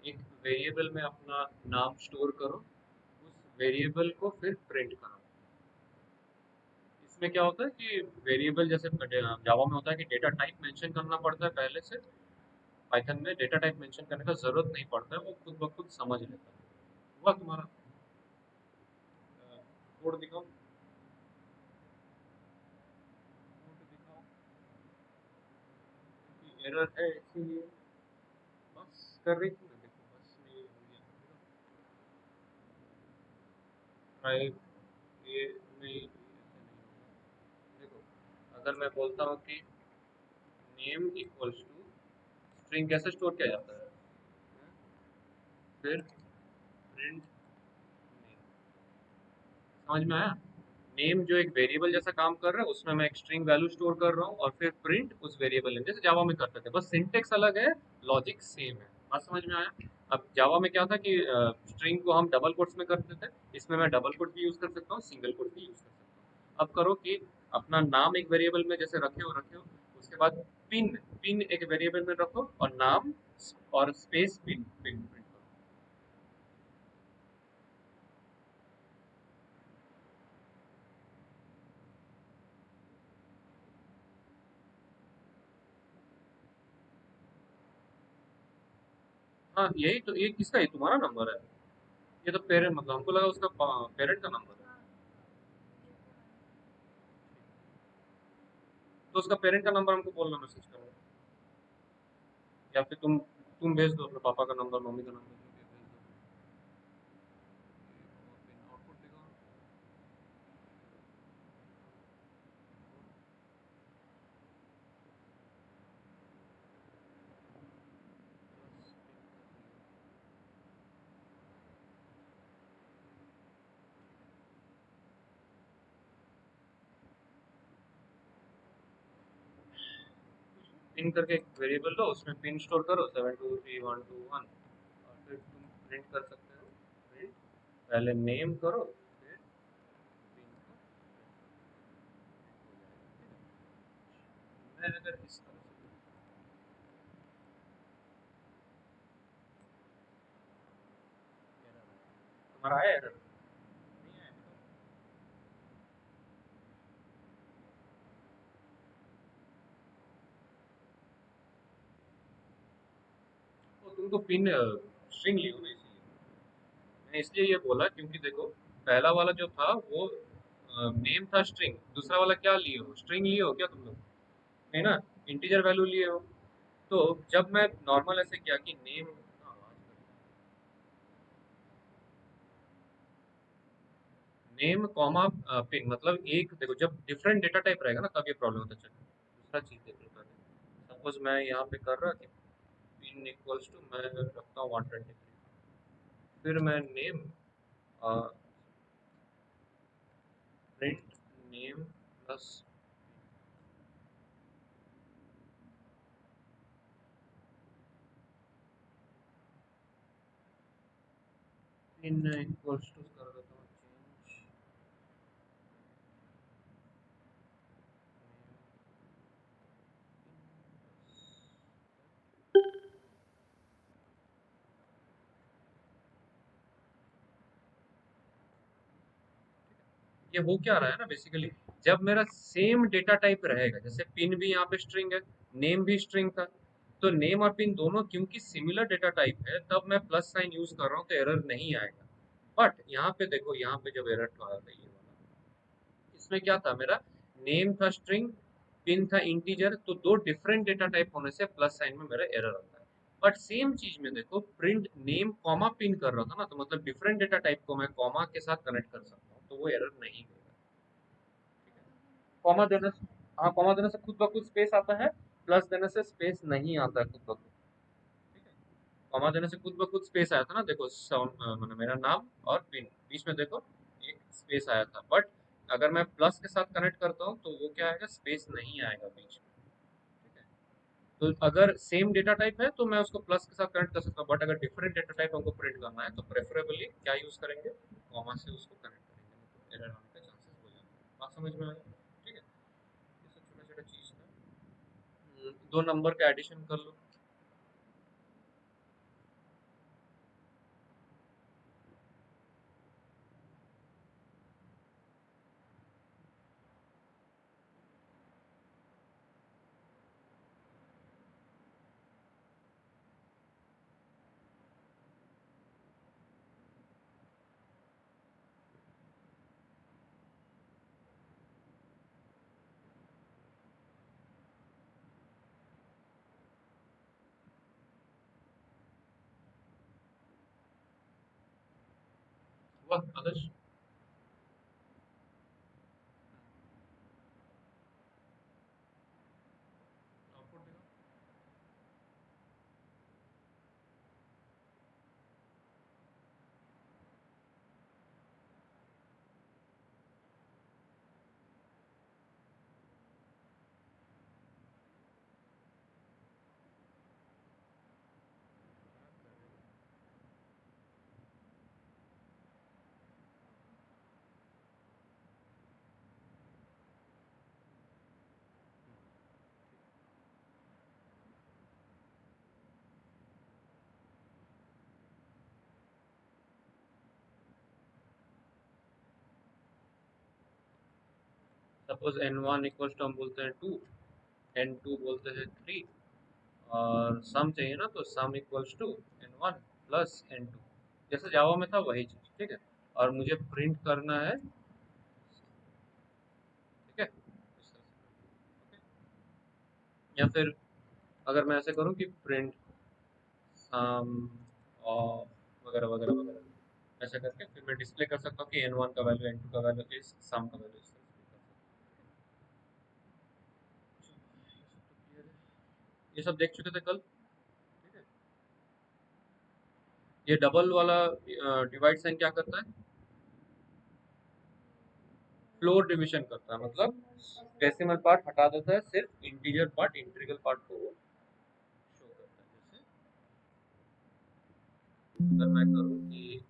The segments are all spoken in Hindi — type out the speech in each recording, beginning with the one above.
एक वेरिएबल में अपना नाम स्टोर करो, उस वेरिएबल को फिर प्रिंट करो। इसमें क्या होता है कि वेरिएबल जैसे जावा में होता है कि डेटा टाइप मेंशन करना पड़ता है पहले से। पाइथन में डेटा टाइप मेंशन करने का जरूरत नहीं पड़ता है, वो खुद ब खुद समझ लेता है। हुआ तुम्हारा कोड दिखाओ, कोड दिखाओ। एरर है इसीलिए बस कर रही थी ना, देखो बस नहीं हो गया। ट्राई, ये नहीं, ऐसा नहीं होगा। देखो अगर मैं बोलता हूँ कि नेम इक्वल्स टू स्ट्रिंग, कैसे स्टोर किया जाता है? फिर प्रिंट नेम, समझ में आया? नेम जो एक वेरिएबल जैसा काम कर रहा है, उसमें मैं एक स्ट्रिंग वैल्यू स्टोर कर रहा हूँ और फिर प्रिंट उस वेरिएबल नेम, जैसे जावा में करते थे, बस सिंटेक्स अलग है, लॉजिक सेम है। बात समझ में आया? अब जावा में क्या था कि स्ट्रिंग को हम डबल कोट्स में करते थे, इसमें मैं डबल कोट भी यूज कर सकता हूँ, सिंगल कोट भी यूज कर सकता हूँ। अब करो कि अपना नाम एक वेरिएबल में जैसे रखे हो, उसके बाद पिन, पिन एक वेरिएबल में रखो और नाम और स्पेस पिन, पिन प्रिंट करो। हाँ यही तो, ये किसका है? तुम्हारा नंबर है? ये तो पेरेंट, मतलब हमको लगा उसका पेरेंट का नंबर है। तो उसका पेरेंट का नंबर हमको बोलना, मैसेज करना, या फिर तुम भेज दो अपने पापा का नंबर, मम्मी का नंबर, जो भी भेज दो। आउटपुट दिखाओ। पिन करके एक वेरिएबल लो, उसमें पिन स्टोर करो 723 1 2 1, और फिर तुम प्रिंट कर सकते हो। प्रिंट, पहले नेम करो, फिर पिन को print हो जाएगा। मैं अगर इस तरह से error आया। तुम्हारा आया एरर? नहीं आया अभी तक? तो तुम तो पिन स्ट्रिंग लियो ना, इसीलिए मैंने इसलिए ये बोला, क्योंकि देखो पहला वाला जो था वो नेम था स्ट्रिंग, दूसरा वाला क्या लिए हो? स्ट्रिंग लिए हो क्या तुम लोग? नहीं ना, इंटीजर वैल्यू लिए हो। तो जब मैं नॉर्मल ऐसे किया कि नेम, नेम कॉमा पिन, मतलब एक देखो जब डिफरेंट डेटा टाइप रहेगा ना तब ये प्रॉब्लम होता है। चलो दूसरा चीज देख लो पहले। सपोज मैं यहाँ पे कर रहा कि पिन इक्वल्स टू मैं रखता हूँ 123, फिर मैं name print name plus pin equals to कर देता हूँ चेंज। ये हो क्या रहा है ना बेसिकली, जब मेरा सेम डेटा टाइप रहेगा, जैसे पिन भी यहाँ पे स्ट्रिंग है, नेम भी स्ट्रिंग था, तो नेम और पिन दोनों क्योंकि सिमिलर डेटा टाइप है, तब मैं प्लस साइन यूज कर रहा हूँ तो एरर नहीं आएगा। बट यहाँ पे देखो, यहाँ पे जब एरर आ रहा था ये वाला, इसमें क्या था मेरा, नेम था स्ट्रिंग, पिन था इंटीजर, तो दो डिफरेंट डेटा टाइप होने से प्लस साइन में मेरा एरर आता है। बट सेम चीज में देखो, प्रिंट नेम कॉमा पिन कर रहा था ना, तो मतलब डिफरेंट डेटा टाइप को मैं कॉमा के साथ कनेक्ट कर सकता हूँ, तो वो एरर नहीं होगा। कॉमा देने से, हाँ कॉमा देने से खुद ब खुद स्पेस आता है, प्लस देने से स्पेस नहीं आता है खुद ब खुद। ठीक है, कॉमा देने से खुद ब खुद स्पेस आया था ना, देखो साउंड मतलब मेरा नाम और पिन, बीच में देखो एक स्पेस आया था, बट अगर मैं प्लस के साथ कनेक्ट करता हूँ तो वो क्या आएगा, स्पेस नहीं आएगा बीच में। ठीक है, तो अगर सेम डेटा टाइप है तो मैं उसको प्लस के साथ कनेक्ट कर सकता हूँ, बट अगर डिफरेंट डेटा टाइप हमको प्रिंट करना है तो प्रेफरेबली क्या यूज करेंगे, कॉमा से उसको कनेक्ट करेंगे, तो एरर आने के चांसेस हो जाते हैं। बात समझ में आया? ठीक है, ये सब छोटा छोटा चीज था। दो नंबर का एडिशन कर लो। वाह आदर्श। आउटपुट देखो। सपोज n1 इक्वल्स टू हम बोलते हैं 2, n2 बोलते हैं 3, और सम चाहिए ना, तो sum equals to n1 plus n2, जैसे जावा में था वही चीज, ठीक है। और मुझे प्रिंट करना है, ठीक है, इस तरह से, या फिर अगर मैं ऐसे करूँ कि प्रिंट सम ऑफ वगैरह वगैरह वगैरह, ऐसा करके फिर मैं डिस्प्ले कर सकता हूँ कि n1 का वैल्यू n2 का वैल्यू इस सम का वैल्यू इस तरह से कर सकता हूँ। ये सब देख चुके थे कल, ठीक है। ये डबल वाला डिवाइड साइन क्या करता है, फ्लोर डिवीजन करता है, मतलब डेसिमल पार्ट हटा देता है, सिर्फ इंटीजर पार्ट, इंटीग्रल पार्ट को वो शो करता है। जैसे अगर मैं करूँ कि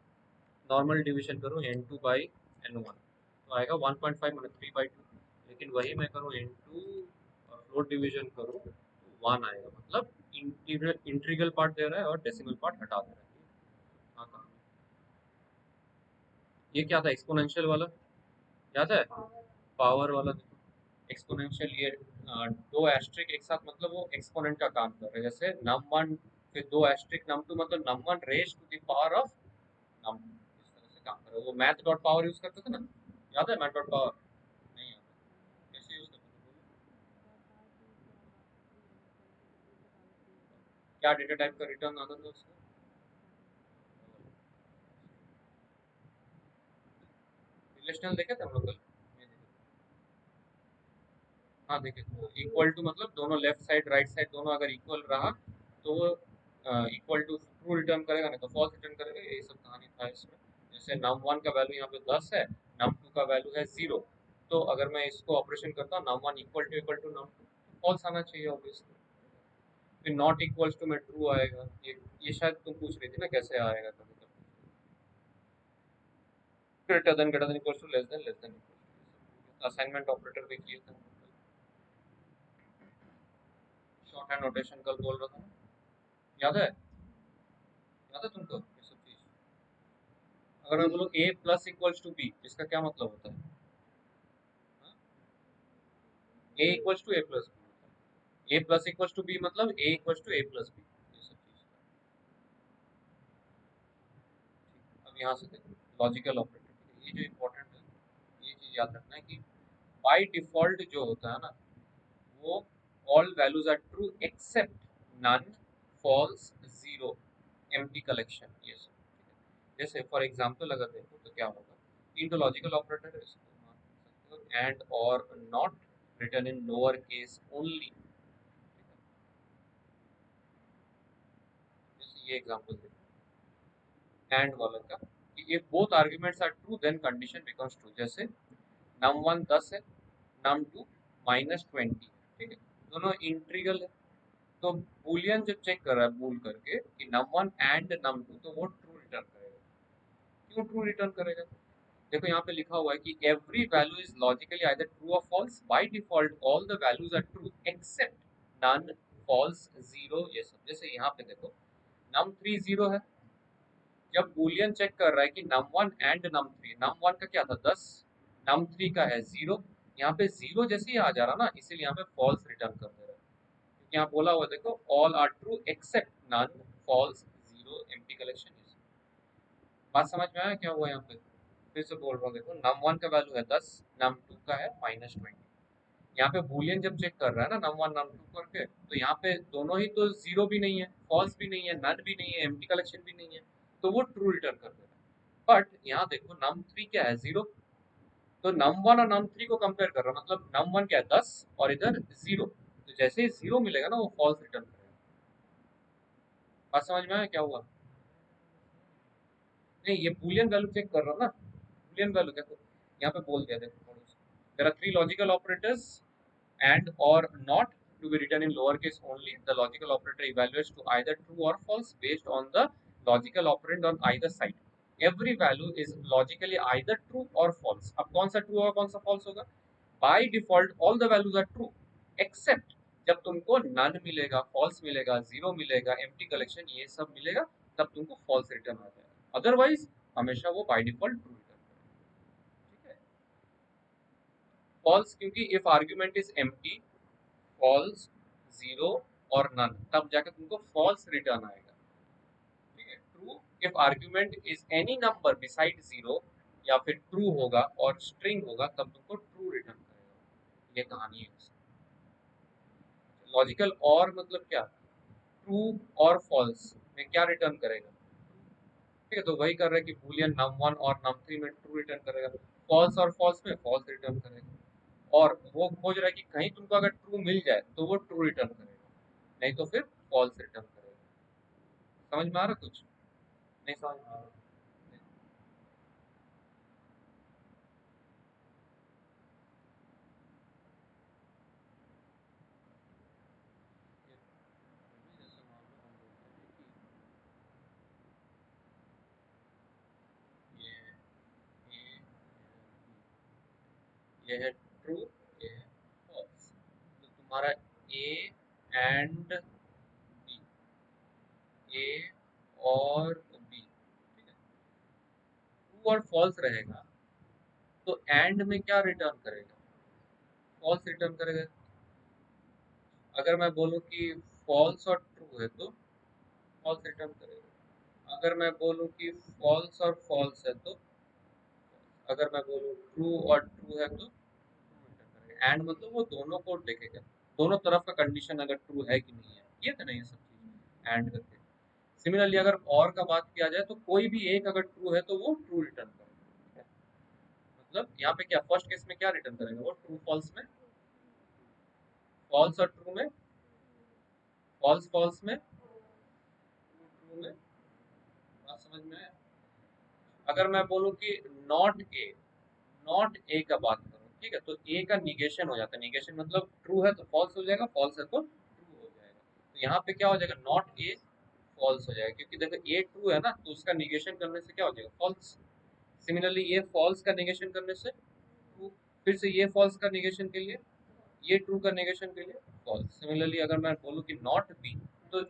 नॉर्मल डिवीजन करूँ n2 बाई n1, तो आएगा 1.5 मतलब 3/2, लेकिन वही मैं करूँ n2 और फ्लोर डिवीजन करूँ तो 1 आएगा, मतलब इंटीग्रल इंटीग्रल पार्ट दे रहा है और डेसिमल पार्ट हटा दे रहा है। हाँ कहाँ, ये क्या था एक्सपोनेंशियल वाला, याद है, पावर वाला देखो, एक्सपोनेंशियल ये दो एस्ट्रिक एक साथ, मतलब वो एक्सपोनेंट का काम कर रहे हैं, जैसे num1 फिर दो एस्ट्रिक num2, मतलब num1 raise to the power of num2, इस तरह से काम कर रहे हैं। वो मैथ डॉट पावर यूज करते थे ना, याद है मैथ डॉट पावर, नहीं याद है? कैसे यूज करते थे बोलो? क्या डेटा टाइप का रिटर्न आता था उसको? रिलेशनल देखे थे हम लोग कल, नहीं देखे थे। हाँ देखे थे, इक्वल टू मतलब दोनों लेफ्ट साइड राइट साइड दोनों अगर इक्वल रहा तो वो इक्वल टू ट्रू रिटर्न करेगा, नहीं तो फॉल्स रिटर्न करेगा, यही सब कहानी था इसमें। जैसे नम वन का वैल्यू यहाँ पे 10 है, नम टू का वैल्यू है 0, तो अगर मैं इसको ऑपरेशन करता हूँ num one equal to num two, false आना चाहिए ऑब्वियसली, फिर नॉट इक्वल्स टू में ट्रू आएगा। ये शायद तुम पूछ रही थी ना कैसे आएगा कभी कभी, greater than equals to less than equals to, assignment operator भी किए थे। शॉर्ट हैंड नोटेशन कल बोल रहा था ना, याद है तुमको ये सब चीज? अगर मैं बोलूँ a plus equals to b, इसका क्या मतलब होता है? a equals to a plus b, a plus equals to b मतलब a equals to a plus b, ये सब चीज। अब यहाँ से देखो लॉजिकल ऑपरेटर, ये जो इम्पोर्टेंट है, ये चीज याद रखना है कि बाय डिफॉल्ट जो होता है ना, वो all values are true except none, false, zero, empty collection, ये सब, ठीक है। जैसे फॉर एग्जांपल अगर देखो तो क्या होगा, तीन तो लॉजिकल ऑपरेटर है, इसको मान सकते हो एंड और not, written in lower case only, जैसे ये एग्जांपल देखो एंड वाला का, कि if both arguments are true then condition becomes true, जैसे num1 10 है, num2 -20, ठीक है, दोनों इंटीग्रल है, तो बूलियन जब चेक कर रहा है बूल करके कि num1 एंड num2, तो वो ट्रू रिटर्न करेगा। क्यों ट्रू रिटर्न करेगा? देखो यहाँ पे लिखा हुआ है कि every value is logically either true और false, by default all the values are true except none, false, zero, ये सब। जैसे यहाँ पे देखो num3 0 है, जब बूलियन चेक कर रहा है कि num one and num three, num one का क्या था 10, नम थ्री का है 0, यहाँ पे 0 जैसे ही आ जा रहा ना, इसीलिए यहाँ पे फॉल्स रिटर्न कर दे रहा है, क्योंकि यहाँ बोला हुआ देखो all are true except none, false, 0, empty collection. बात समझ में आया क्या हुआ यहाँ पे? फिर से बोल रहा हूँ, देखो नम वन का वैल्यू है 10, नम टू का है -20, यहाँ पे बूलियन जब चेक कर रहा है ना नम वन नम टू करके, तो यहाँ पे दोनों ही तो 0 भी नहीं है, फॉल्स भी नहीं है, नन भी नहीं है, एम्प्टी कलेक्शन भी नहीं है, तो वो ट्रू रिटर्न कर देगा। बट यहाँ देखो num3 क्या है 0, तो num1 और num3 को कंपेयर कर रहा, मतलब num1 क्या है 10 और इधर 0, तो जैसे ही 0 मिलेगा ना वो फॉल्स रिटर्न करेगा। बात समझ में आया क्या हुआ? नहीं, ये बूलियन वैल्यू चेक कर रहा ना, बूलियन वैल्यू देखो यहाँ पे बोल दिया, देखो there are three logical operators and or not to be written in lowercase only. The logical operator evaluates to either true or false based on the logical operand on either side. Every value is logically either true or false. अब कौन सा true और कौन सा false होगा? By default all the values are true except जब तुमको none मिलेगा, false मिलेगा, zero मिलेगा, empty collection ये सब मिलेगा, तब तुमको false रिटर्न आ जाएगा। अदरवाइज हमेशा वो by default true रिटर्न करेगा। ठीक है? False क्योंकि if argument is empty, false, zero और नन, तब जाकर तुमको फॉल्स रिटर्न आएगा। ठीक है? True if argument is any number beside zero, या फिर ट्रू होगा और स्ट्रिंग होगा तब तुमको ट्रू रिटर्न करेगा। ये कहानी है उसकी। लॉजिकल और मतलब क्या, ट्रू और फॉल्स में क्या रिटर्न करेगा? ठीक है, तो वही कर रहा है कि बूलियन num1 और num3 में ट्रू रिटर्न करेगा, फॉल्स और फॉल्स में फॉल्स रिटर्न करेगा। और वो खोज रहा है कि कहीं तुमको अगर ट्रू मिल जाए तो वो ट्रू रिटर्न करेगा, नहीं तो फिर फॉल्स रिटर्न करेगा। समझ में आ रहा कुछ? नहीं समझ में आ रहा? जैसे मान लो हम बोलते हैं कि ये है ट्रू, ये है फॉल्स, तो तुम्हारा ए एंड बी, ए और बी, ठीक है, ट्रू और फॉल्स रहेगा, तो एंड में क्या रिटर्न करेगा? फॉल्स रिटर्न करेगा। अगर मैं बोलूँ कि फॉल्स और ट्रू है तो फॉल्स रिटर्न करेगा। अगर मैं बोलूँ कि फॉल्स और फॉल्स है तो, अगर मैं बोलूँ ट्रू और ट्रू है तो एंड मतलब वो दोनों को देखेगा, दोनों तरफ का कंडीशन अगर ट्रू है कि नहीं है, ये तो नहीं है सब चीज एंड करके। सिमिलरली अगर और का बात किया जाए तो कोई भी एक अगर ट्रू है तो वो ट्रू रिटर्न करेगा। मतलब यहाँ पे क्या फर्स्ट केस में क्या रिटर्न करेगा, वो ट्रू फॉल्स में, फॉल्स और ट्रू में, फॉल्स फॉल्स में, ट्रू ट्रू में। बात समझ में आया? अगर मैं बोलूँ कि नॉट ए का बात करूँ, ठीक है, तो ए का निगेशन हो जाता है। निगेशन मतलब ट्रू है तो फॉल्स हो जाएगा, फॉल्स है तो ट्रू हो जाएगा। तो यहाँ पे क्या हो जाएगा, नॉट ए फॉल्स हो जाएगा, क्योंकि देखो ए ट्रू है ना, तो उसका निगेशन करने से क्या हो जाएगा, फॉल्स। सिमिलरली ये फॉल्स का निगेशन करने से ट्रू, फिर से ये फॉल्स का निगेशन के लिए, ये ट्रू का निगेशन के लिए फॉल्स। सिमिलरली अगर मैं बोलूँ कि नॉट बी, तो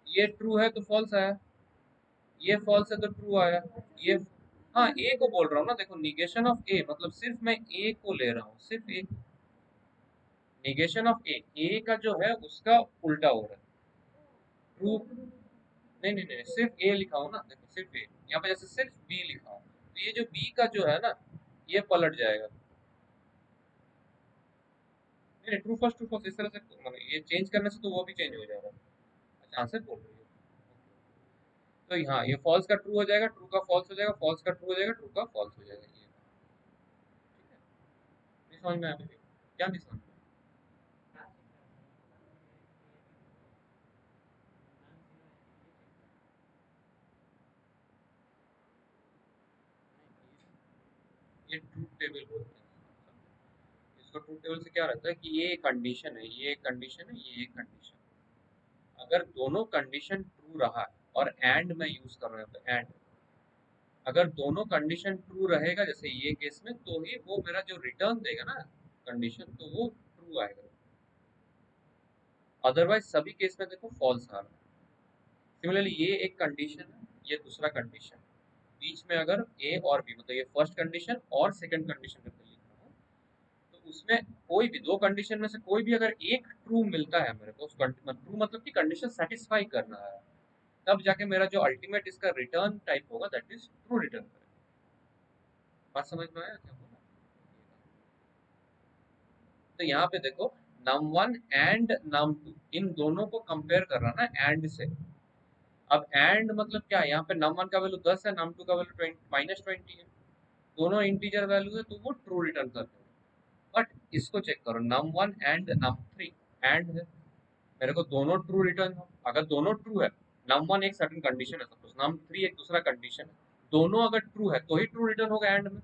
ये ट्रू है तो फॉल्स आया, ये फॉल्स है तो ट्रू आया। ये, हाँ ए को बोल रहा हूँ ना, देखो निगेशन ऑफ ए मतलब सिर्फ मैं ए को ले रहा हूँ, सिर्फ ए, निगेशन ऑफ ए, ए का जो है उसका उल्टा हो रहा है, ट्रू। नहीं नहीं नहीं, सिर्फ ए लिखा हो ना, देखो सिर्फ ए, यहाँ पे जैसे सिर्फ बी लिखा हो, तो ये जो बी का जो है ना, ये पलट जाएगा। नहीं नहीं, ट्रू फर्स्ट इस तरह से मतलब ये चेंज करने से तो वो भी चेंज हो जाएगा। अच्छा आंसर बोल रही है, तो हाँ ये फॉल्स का ट्रू हो जाएगा, ट्रू का फॉल्स हो जाएगा, फॉल्स का ट्रू हो जाएगा, ट्रू का फॉल्स हो जाएगा, ये ठीक है। नहीं समझ में आया मुझे? क्या नहीं समझ में आया? ये ट्रूथ टेबल बोलते हैं इसको। ट्रूथ टेबल से क्या रहता है कि ये कंडीशन है, ये एक कंडीशन है, ये एक कंडीशन, अगर दोनों कंडीशन ट्रू रहा है, और एंड में यूज कर रहे हैं तो एंड, अगर दोनों कंडीशन ट्रू रहेगा जैसे ये केस में, तो ही वो मेरा जो रिटर्न देगा ना कंडीशन, तो वो ट्रू आएगा। अदरवाइज सभी केस में देखो फॉल्स आ रहा है। सिमिलरली ये एक कंडीशन है, ये दूसरा कंडीशन, बीच में अगर ए और बी मतलब ये फर्स्ट कंडीशन और सेकंड कंडीशन करके लिख रहा हूँ, तो उसमें कोई भी दो कंडीशन में से कोई भी अगर एक ट्रू मिलता है मेरे को, ट्रू मतलब कि कंडीशन सेटिस्फाई कर रहा है, तब जाके मेरा जो अल्टीमेट इसका रिटर्न टाइप होगा दैट इज ट्रू रिटर्न करेगा। बात समझ में आया क्या बोला? तो यहाँ पे देखो num1 एंड num2 इन दोनों को कंपेयर कर रहा ना एंड से। अब एंड मतलब क्या है, यहाँ पे num1 का वैल्यू 10 है, num2 का वैल्यू -20 है, दोनों इंटीजर वैल्यू है तो वो ट्रू रिटर्न कर देगा। बट इसको चेक करो, num1 एंड num3 एंड है, मेरे को दोनों ट्रू रिटर्न हो। अगर दोनों ट्रू है, num1 एक सर्टेन कंडीशन है, सपोज num3 एक दूसरा कंडीशन है, दोनों अगर ट्रू है तो ही ट्रू रिटर्न होगा एंड में।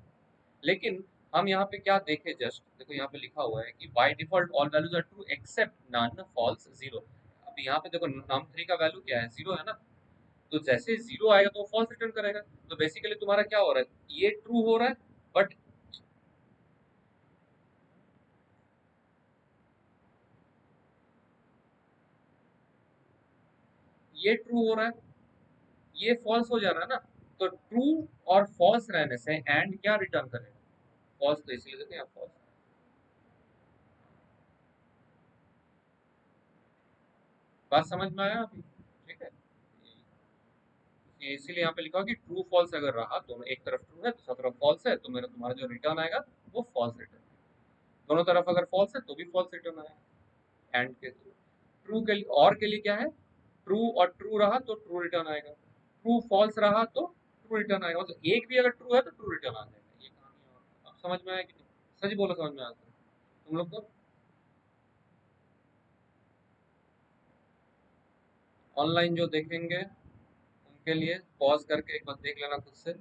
लेकिन हम यहाँ पे क्या देखें, जस्ट देखो यहाँ पे लिखा हुआ है कि by default all values are true except none false zero. अब यहाँ पे देखो num3 का वैल्यू क्या है, जीरो है ना, तो जैसे जीरो आएगा तो फॉल्स रिटर्न करेगा। तो बेसिकली तुम्हारा क्या हो रहा है, ये ट्रू हो रहा है बट ये ट्रू हो रहा है, ये फॉल्स हो जा रहा है ना। तो ट्रू और फॉल्स रहने से एंड क्या रिटर्न करेगा, फॉल्स। तो इसलिए देखते हैं फॉल्स। बात समझ में आया अभी? ठीक है, इसीलिए यहाँ पे लिखा हो कि ट्रू फॉल्स अगर रहा, दोनों एक तरफ ट्रू है दूसरा तरफ फॉल्स है, तो मेरा तुम्हारा जो रिटर्न आएगा वो फॉल्स रिटर्न। दोनों तरफ अगर फॉल्स है तो भी फॉल्स रिटर्न आएगा एंड के थ्रू। ट्रू के लिए और के लिए क्या है, ट्रू और ट्रू रहा तो ट्रू रिटर्न आएगा, ट्रू फॉल्स रहा तो ट्रू रिटर्न आएगा। मतलब एक भी अगर ट्रू है तो ट्रू रिटर्न आ जाएगा, ये कहानी है। अब समझ में आया कि नहीं? सच बोलो, समझ में आया तुम लोग को? ऑनलाइन जो देखेंगे उनके लिए पॉज करके एक बार देख लेना खुद से।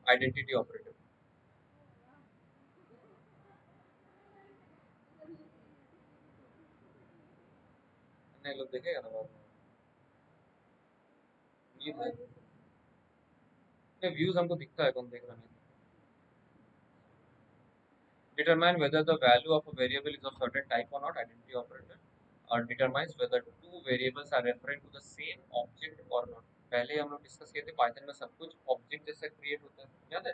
आइडेंटिटी ऑपरेटर नहीं लोग देखेगा ना बाद में, उम्मीद है व्यूज हमको दिखता है, कौन देख रहा नहीं। Determine whether the value of a variable is of certain type or not. Identity operator determines whether two variables are referring to the same object or not. पहले हम लोग डिस्कस किए थे पाइथन में सब कुछ ऑब्जेक्ट जैसे क्रिएट होता है, याद है?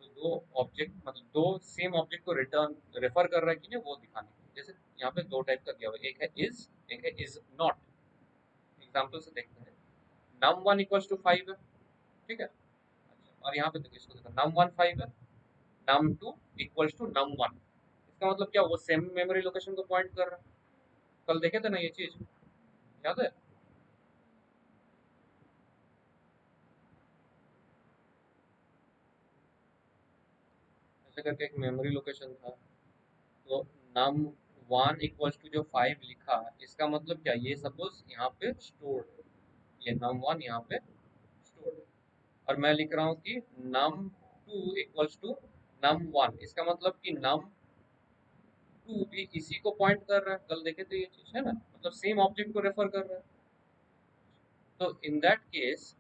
तो दो ऑब्जेक्ट मतलब दो सेम ऑब्जेक्ट को रिटर्न रेफर कर रहा है कि नहीं वो दिखाने के लिए। जैसे यहाँ पे दो टाइप का दिया हुआ है, एक है इज, एक है इज नॉट। एग्जाम्पल से देखते हैं, num1 इक्वल्स टू 5 है, ठीक है। अच्छा, और यहाँ पे देखो, इसको देखो num1 5 है, num2 इक्वल्स टू num1। इसका मतलब क्या, वो सेम मेमोरी लोकेशन को पॉइंट कर रहा है। कल देखे थे ना ये चीज, याद है? ऐसे करके एक मेमोरी लोकेशन था, तो नम वन इक्वल्स टू जो 5 लिखा है, इसका मतलब क्या, ये सपोज यहाँ पे स्टोर्ड है, ये num1 यहाँ पे स्टोर्ड है। और मैं लिख रहा हूँ कि num2 इक्वल्स टू num1, इसका मतलब कि num2 भी इसी को पॉइंट कर रहा है। कल देखे थे ये चीज, है ना, मतलब सेम ऑब्जेक्ट को रेफर कर रहा है। तो इन दैट केस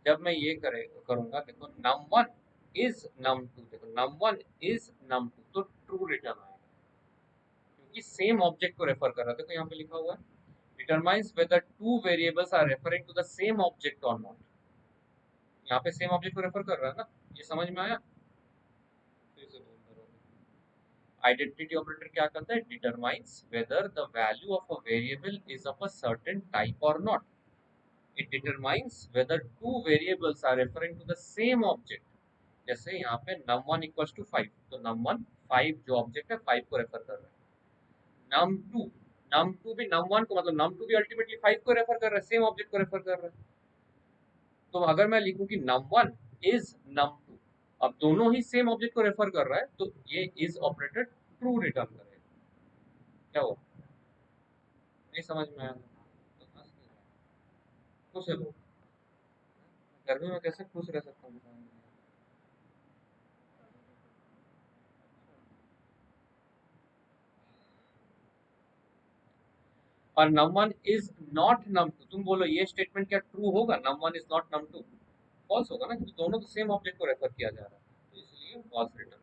जब मैं ये करूंगा, देखो num1 इज num2, देखो num1 इज num2 तो ट्रू रिटर्न आएगा, क्योंकि सेम ऑब्जेक्ट को रेफर कर रहा है। देखो यहाँ पे लिखा हुआ है, determines whether two variables are referring to the same object और नॉट। यहाँ पे सेम ऑब्जेक्ट को रेफर कर रहा है ना, ये समझ में आया? फिर से बोल दो। आइडेंटिटी ऑपरेटर क्या करता है, determines whether the value of a variable is of a certain type और not. It determines whether two variables are referring to the same object. जैसे यहाँ पे num1 इक्वल्स टू 5, तो num1 5 जो ऑब्जेक्ट है 5 को रेफर कर रहा है। num2, num2 भी num1 को, मतलब num2 भी अल्टीमेटली 5 को रेफर कर रहा है, सेम ऑब्जेक्ट को रेफर कर रहा है। तो अगर मैं लिखूं कि num1 इज num2, अब दोनों ही सेम ऑब्जेक्ट को रेफर कर रहा है, तो ये इज ऑपरेटर ट्रू रिटर्न करेगा। क्या हुआ, नहीं समझ में आया तो हंस क्यों रहे हैं? खुश है लोग, गर्मी में कैसे खुश रह सकता हूँ? और num1 इज नॉट num2, तुम बोलो ये स्टेटमेंट क्या ट्रू होगा, num1 is not num2? False होगा ना, क्योंकि दोनों तो सेम ऑब्जेक्ट को रेफर किया जा रहा है, तो इसलिए फॉल्स रिटर्न।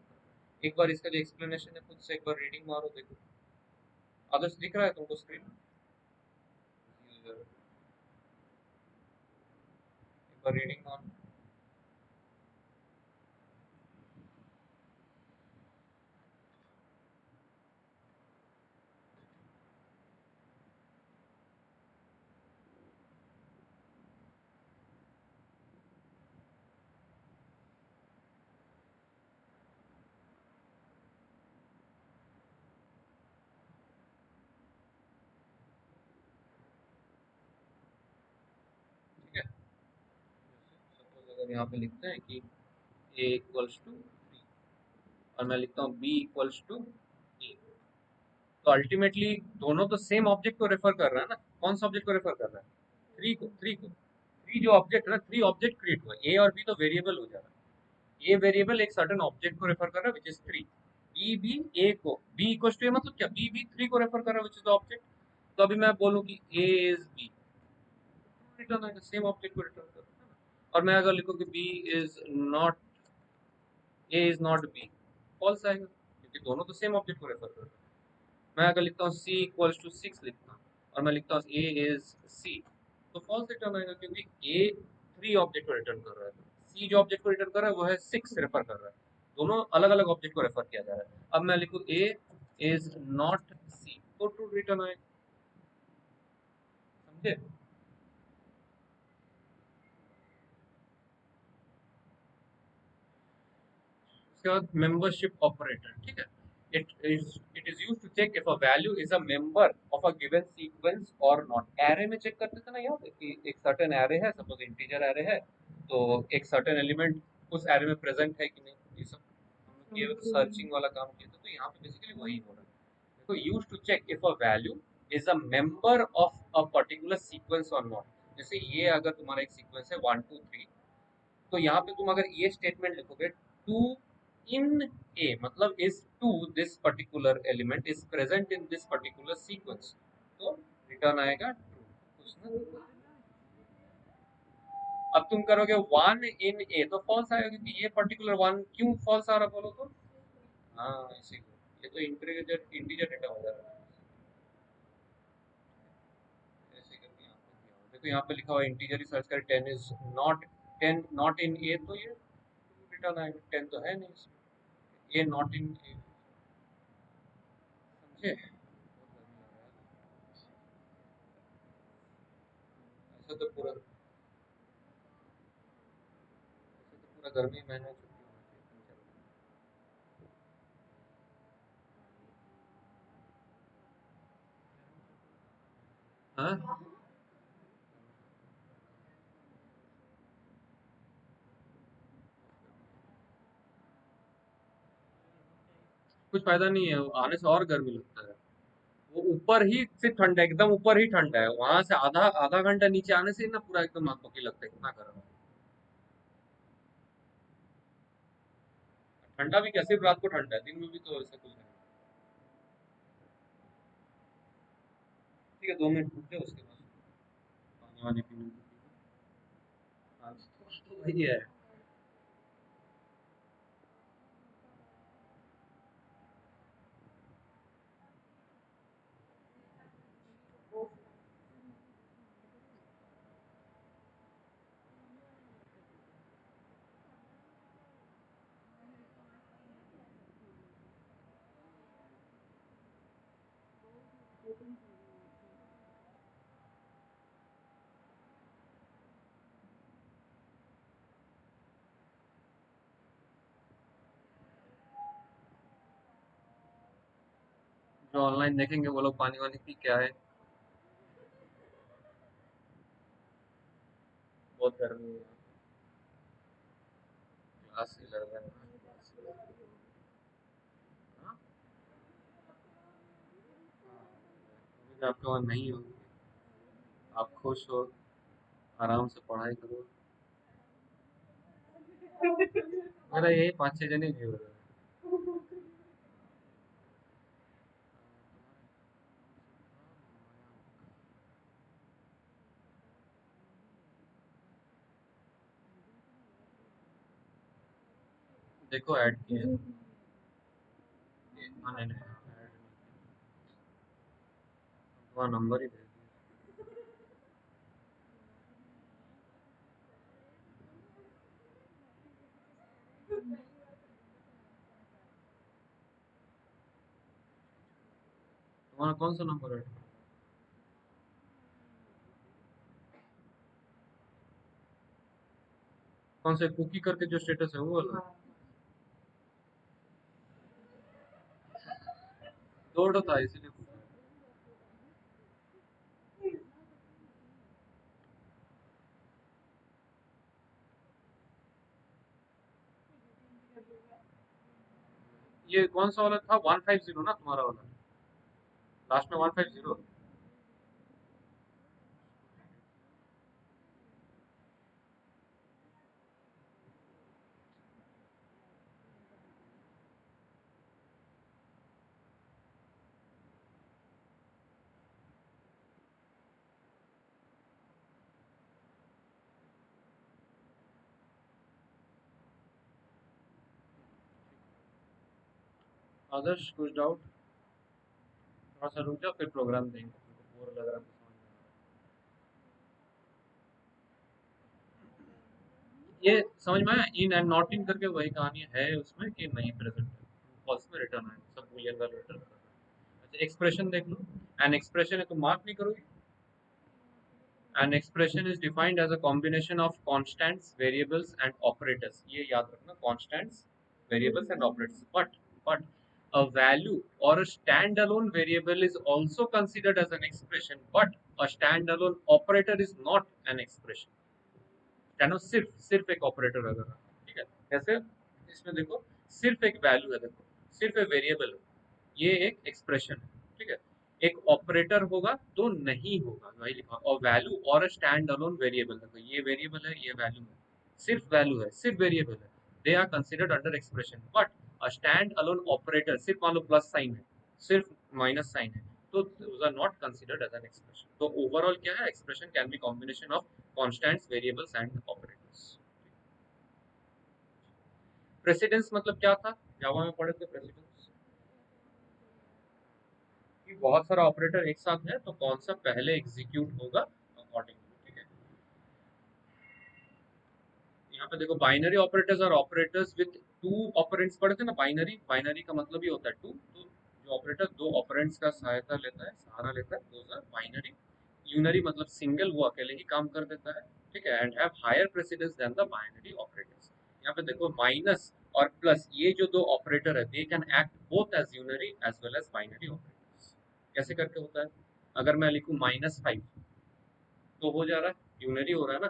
एक बार इसका जो एक्सप्लेनेशन है खुद से एक बार रीडिंग मारो, देखो आदर्श दिख रहा है तुमको स्क्रीन? एक बार रीडिंग मारो। अगर यहाँ पे लिखते हैं कि a इक्वल्स टू 3 और मैं लिखता हूँ b इक्वल्स टू a, तो अल्टीमेटली दोनों तो सेम ऑब्जेक्ट को रेफर कर रहा है ना। कौन सा ऑब्जेक्ट को रेफर कर रहा है? थ्री जो ऑब्जेक्ट है ना, थ्री ऑब्जेक्ट क्रिएट हुआ, ए और बी तो वेरिएबल हो जा रहा है। ये वेरिएबल एक सर्टेन ऑब्जेक्ट को रेफर कर रहा है विच इज थ्री। बी भी ए को, बी इक्वल्स टू ए मतलब क्या, बी भी थ्री को रेफर कर रहा है विच इज द ऑब्जेक्ट। तो अभी मैं बोलूँ कि ए इज बी, रिटर्न आएगा, सेम ऑब्जेक्ट को रिटर्न कर रहा है। और मैं अगर लिखूँ कि b is not, a is not b, false आएगा क्योंकि दोनों तो सेम ऑब्जेक्ट को रेफर कर रहे हैं। मैं अगर लिखता हूँ सी इक्वल्स टू 6 लिखता हूँ और मैं लिखता हूँ ए इज सी, तो फॉल्स रिटर्न आएगा क्योंकि ए थ्री ऑब्जेक्ट को रिटर्न कर रहा है, सी जो ऑब्जेक्ट को रिटर्न कर रहा है वो है 6 रेफर कर रहा है। दोनों अलग अलग ऑब्जेक्ट को रेफर किया जा रहा है। अब मैं लिखूँ ए इज नॉट सी, तो ट्रू रिटर्न आएगा। समझे? उसके बाद मेंबरशिप ऑपरेटर, ठीक है। It is used to check if a value is a member of a given sequence और नॉट। एरे में चेक करते थे ना याद है कि एक सर्टेन एरे है, सपोज इंटीजर एरे है, तो एक सर्टेन एलिमेंट उस एरे में प्रेजेंट है कि नहीं, ये सब हम लोग ये सर्चिंग वाला काम किया था। तो यहाँ पे बेसिकली वही हो रहा है। देखो, used to check if a value is a member of a particular sequence और नॉट। जैसे ये अगर तुम्हारा एक सीक्वेंस है 1 2 3, तो यहाँ पे तुम अगर ये स्टेटमेंट लिखोगे, टू इन ए मतलब is two this particular element is present in this particular sequence, तो रिटर्न आएगा ट्रू। उसने अब तुम करोगे वन इन ए तो फॉल्स आएगा क्योंकि ये पर्टिकुलर वन क्यों फॉल्स आ रहा बोलो तो। हाँ, इसी को, ये तो इंटीजर इंटीजर डेटा हो जा रहा है। ऐसे करके यहाँ पे दिया हुआ। देखो यहाँ पे लिखा हुआ इंटीजर ही सर्च कर, 10 इज नॉट, 10 नॉट इन ए, तो ये रिटर्न आएगा, 10 तो है नहीं इसमें, ये नॉट इन ए। समझे? ऐसा तो पूरा, ऐसा तो पूरा गर्मी महीना छुट्टी होना चाहिए, तुम चलो। हाँ, कुछ फायदा नहीं है, आने से और गर्मी लगता है। वो ऊपर ही से ठंडा, एकदम ऊपर ही ठंडा है, वहां से आधा आधा घंटा नीचे आने से ही ना पूरा एकदम आंखों की लगता है, कितना गर्म है। ठंडा भी क्या, सिर्फ रात को ठंडा है, दिन में भी तो ऐसा कुछ नहीं। ठीक है, 2 मिनट रुक जाओ, उसके बाद पानी वानी पीने को। हाँ, तो वही है। जो ऑनलाइन देखेंगे वो लोग पानी वानी पी क्या है। बहुत गर्मी है, क्लास ही लग रहा है। हाँ? अभी आपके वहाँ नहीं हो, आप खुश हो, आराम से पढ़ाई करो। मेरा यही 5 6 जने भी हो रहे हैं। देखो ऐड किया, हाँ नहीं नहीं, ऐड तुम्हारा नंबर ही भेज दिया। तुम्हारा कौन सा नंबर है? कौन से कुकी करके जो स्टेटस है वो वाला? दौड़ था इसीलिए पूछा। ये कौन सा वाला था? 150 ना तुम्हारा वाला, लास्ट में 150। आदर्श कुछ डाउट? थोड़ा सा रुक जाओ, फिर प्रोग्राम देंगे, बोर लग रहा है तो समझ में आ रहा है। ये समझ में आया, इन एंड नॉट इन करके वही कहानी है उसमें कि नहीं प्रेजेंट है, फॉल्स में रिटर्न है, सब बूलियन वैल्यू रिटर्न कर रहा है। अच्छा एक्सप्रेशन देख लो, एन एक्सप्रेशन है तो मार्क नहीं करोगे। An expression is defined as a combination of constants, variables, and operators. ये याद रखना, constants, variables, and operators. But a value or a standalone variable is also considered as an expression. But a standalone operator is not an expression. यानी सिर्फ सिर्फ एक ऑपरेटर अगर है, ठीक है। जैसे इसमें देखो, सिर्फ एक वैल्यू है, देखो सिर्फ एक वेरिएबल है, ये एक एक्सप्रेशन है, ठीक है। एक ऑपरेटर होगा तो नहीं होगा, वही लिखा, और वैल्यू और स्टैंड अलोन वेरिएबल, देखो ये वेरिएबल है, ये वैल्यू है, सिर्फ वैल्यू है, सिर्फ वेरिएबल है, they are considered under expression. But a stand alone operator, सिर्फ मान लो प्लस साइन है, सिर्फ माइनस साइन है, तो those are not considered as an expression। तो ओवरऑल क्या है, expression can be combination of constants, variables and operators। Precedence मतलब क्या था, जावा में पढ़े थे प्रेसिडेंस, कि बहुत सारा ऑपरेटर एक साथ है तो कौन सा पहले एग्जीक्यूट होगा अकॉर्डिंगली, ठीक है। यहाँ पे देखो, बाइनरी ऑपरेटर्स और ऑपरेटर्स विद टू ऑपरेंड्स पढ़े थे ना, बाइनरी, बाइनरी का मतलब ही होता है टू, तो जो ऑपरेटर दो ऑपरेंड्स का सहायता लेता है, सहारा लेता है, दोज आर बाइनरी। यूनरी मतलब सिंगल, वो अकेले ही काम कर देता है, ठीक है, and have higher precedence than the binary operators. यहाँ पे देखो माइनस और प्लस, ये जो दो ऑपरेटर है, they can act both as unary as well as binary operators. कैसे करके होता है, अगर मैं लिखूं -5 तो हो जा रहा है, यूनरी हो रहा है ना।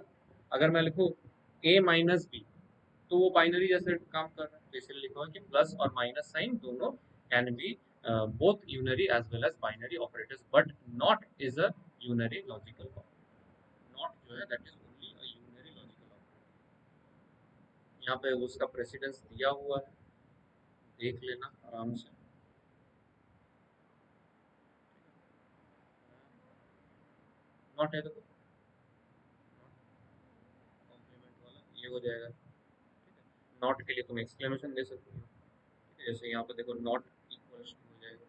अगर मैं लिखूं A-B तो वो बाइनरी जैसे काम कर रहा है, तो इसलिए लिखा हुआ है कि प्लस और माइनस साइन दोनों can be both unary as well as binary operators, but not is a unary logical operator. Not जो है that is only a unary logical operator. यहाँ पे उसका प्रेसिडेंस दिया हुआ है, देख लेना आराम से। नॉट है तो कॉम्प्लीमेंट वाला ये हो जाएगा, नॉट के लिए तुम एक्सक्लेमेशन दे सकते हो, ठीक है। जैसे यहाँ पे देखो, नॉट इक्वल्स टू हो जाएगा।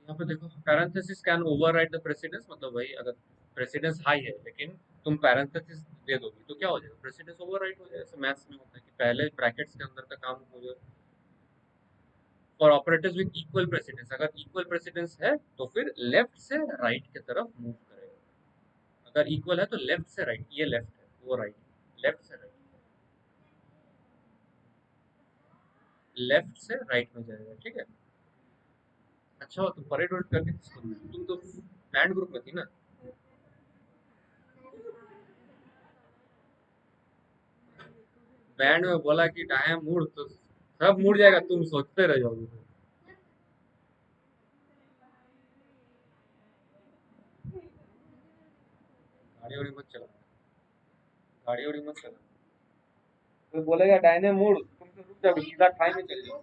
यहाँ पे देखो, parenthesis can override the precedence, मतलब वही, अगर प्रेसिडेंस हाई है लेकिन तुम पैरेंथेसिस दे दोगी तो क्या हो जाएगा, प्रेसिडेंस ओवरराइड हो जाएगा। मैथ्स में होता है कि पहले ब्रैकेट्स के अंदर का काम हो जाए। For operators with equal precedence, अगर इक्वल प्रेसिडेंस है तो फिर लेफ्ट से राइट की तरफ मूव करेगा। अगर इक्वल है तो लेफ्ट से राइट, ये लेफ्ट है वो राइट, लेफ्ट से राइट, लेफ्ट से राइट में जाएगा, ठीक है। अच्छा हो तुम परेड वरेड करके, तुम तो बैंड ग्रुप में थी ना। बैंड में बोला कि टाइम मूड तो सब मुड़ जाएगा, तुम सोचते रह जाओगे। गाड़ी वाड़ी मत चला, गाड़ी वाड़ी मत चला, तो बोलेगा डायने मुड़, तुम तो रुक जाओगे, सीधा ठाई में चले जाओ।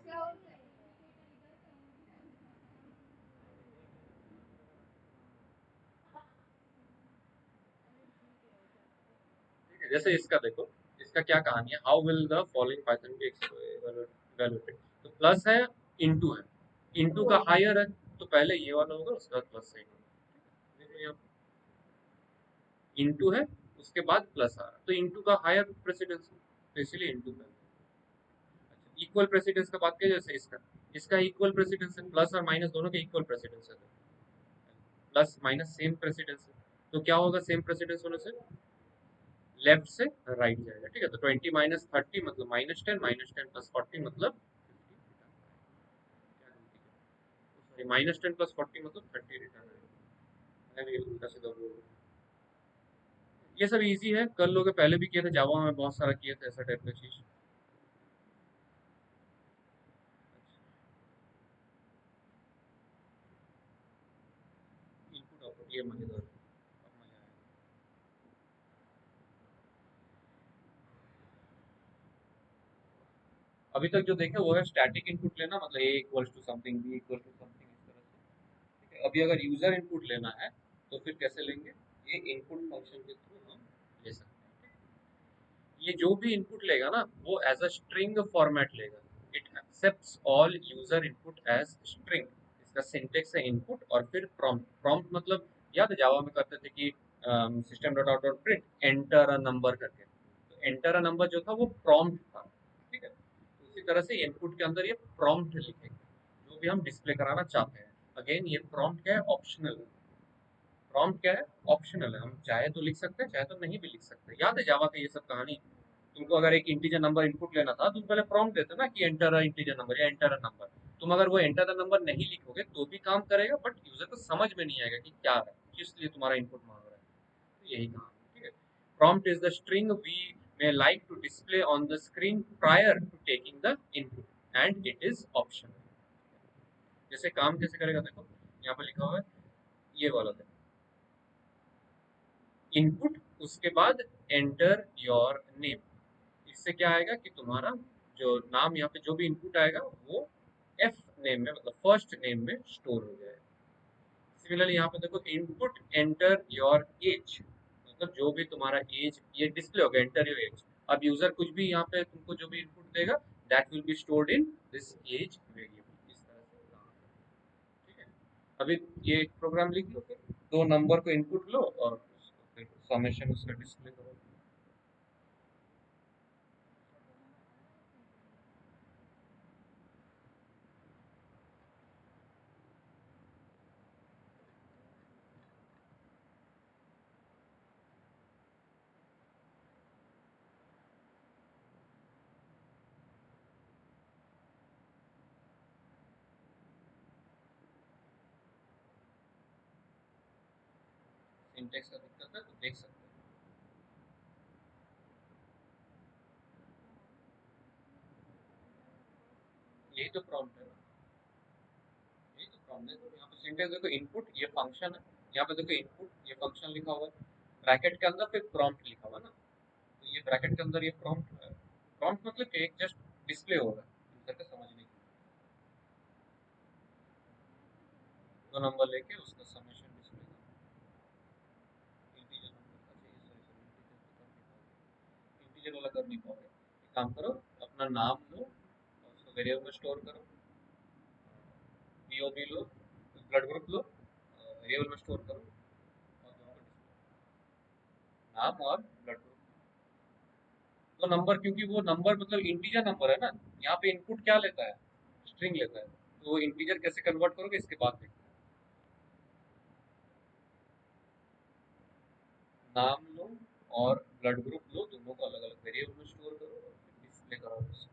ठीक है, जैसे इसका देखो, इसका क्या कहानी है, how will the following Python be evaluated. तो प्लस है, इनटू है, इनटू का हायर है, तो पहले ये वाला होगा, उसके बाद प्लस साइन होगा। देखो यहाँ इनटू है, उसके बाद प्लस आ रहा है, तो इनटू का हायर प्रेसिडेंस है, तो इसीलिए इनटू का। इक्वल प्रेसिडेंस का बात किया, जैसे इसका, इसका इक्वल प्रेसिडेंस है, प्लस और माइनस दोनों के इक्वल प्रेसिडेंस है, प्लस माइनस सेम प्रेसिडेंस है, तो क्या होगा, सेम प्रेसिडेंस होने से लेफ्ट से राइट जाएगा, ठीक है। तो 20 - 30 मतलब -10, -10 + 40 मतलब 50, -10 + 40 मतलब 30 रिटर्न आएगा। मैं भी उल्टा सीधा बोल रहा हूँ। ये सब इजी है, कर लोगे, पहले भी किए थे, जावा में बहुत सारा किए थे ऐसा टाइप का चीज। इनपुट आउटपुट ये मजेदार है, अब मजा आएगा। अभी तक जो देखे वो है स्टैटिक इनपुट लेना, मतलब a equals to something, b equals to something, इस तरह से। ठीक है, अभी अगर यूजर इनपुट लेना है तो फिर कैसे लेंगे, ये इनपुट फंक्शन के थ्रू हम ले सकते हैं। ये जो भी इनपुट लेगा ना वो एज अ स्ट्रिंग फॉर्मेट लेगा। It accepts all user input as string. इसका सिंटेक्स है इनपुट और फिर प्रॉम्प्ट। प्रॉम्प्ट मतलब याद है जावा में करते थे कि system dot out dot print enter a number करके, तो एंटर अ नंबर जो था वो प्रॉम्प्ट था। ठीक है, तो उसी तरह से इनपुट के अंदर ये प्रॉम्प्ट लिखेंगे जो भी हम डिस्प्ले कराना चाहते हैं। अगेन ये प्रॉम्प्ट क्या है, ऑप्शनल है। प्रॉम्प्ट क्या है, ऑप्शनल है, हम चाहे तो लिख सकते हैं चाहे तो नहीं भी लिख सकते। याद है जावा का ये सब कहानी। तुमको अगर एक इंटीजर नंबर इनपुट लेना था, तुम पहले प्रॉम्प्ट देते ना कि एंटर अ इंटीजर नंबर या एंटर अ नंबर। तुम अगर वो एंटर द नंबर नहीं लिखोगे तो भी काम करेगा, बट यूजर को समझ में नहीं आएगा कि क्या है, किस लिए तुम्हारा इनपुट मांग रहा है। तो यही काम है, ठीक है। Prompt is the string we may like to display on the screen prior to taking the input and it is optional। जैसे काम कैसे करेगा देखो, यहाँ पर लिखा हुआ है ये वाला देखो, इनपुट उसके बाद एंटर योर नेम। इससे क्या आएगा कि तुम्हारा जो नाम यहाँ पे जो भी इनपुट आएगा वो एफ नेम में, मतलब फर्स्ट नेम में स्टोर हो जाएगा। सिमिलरली यहाँ पे देखो, इनपुट एंटर योर एज, मतलब जो भी तुम्हारा एज ये डिस्प्ले होगा, एंटर योर एज। अब यूजर कुछ भी यहाँ पे तुमको जो भी इनपुट देगा that will be stored in this age variable. इस तरह से काम करेगा। ठीक है, अभी ये एक प्रोग्राम लिख लो, फिर दो नंबर को इनपुट लो और उसको फिर समेशन उसका डिस्प्ले करो। सिंटेक्स का दिक्कत है तो देख सकते हैं। यही तो प्रॉम्प्ट है ना, यही तो प्रॉम्प्ट है। तो यहाँ पे सिंटेक्स देखो, इनपुट ये फंक्शन है, यहाँ पे देखो इनपुट ये फंक्शन लिखा हुआ है, ब्रैकेट के अंदर फिर प्रॉम्प्ट लिखा हुआ है ना। तो ये ब्रैकेट के अंदर ये प्रॉम्प्ट है। प्रॉम्प्ट मतलब कि एक जस्ट डिस्प्ले हो रहा है यूजर के समझने के लिए। दो नंबर लेके उसका समेशन डिस्प्ले करो। इंटीजर नंबर का चाहिए, सॉरी सॉरी, इंटीजर वाला कर नहीं पाओगे। एक काम करो, अपना नाम लो और उसको वेरिएबल में स्टोर करो, बीओबी लो, ब्लड ग्रुप लो, वेरिएबल में स्टोर करो और दोनों को डिस्प्ले, नाम और ब्लड ग्रुप। तो नंबर, क्योंकि वो नंबर मतलब इंटीजर नंबर है ना, यहाँ पे इनपुट क्या लेता है, स्ट्रिंग लेता है। तो इंटीजर कैसे कन्वर्ट करोगे इसके बाद देखते हैं। नाम लो और ब्लड ग्रुप लो, दोनों को अलग अलग वेरिएबल में स्टोर करो और फिर डिस्प्ले करो उसे।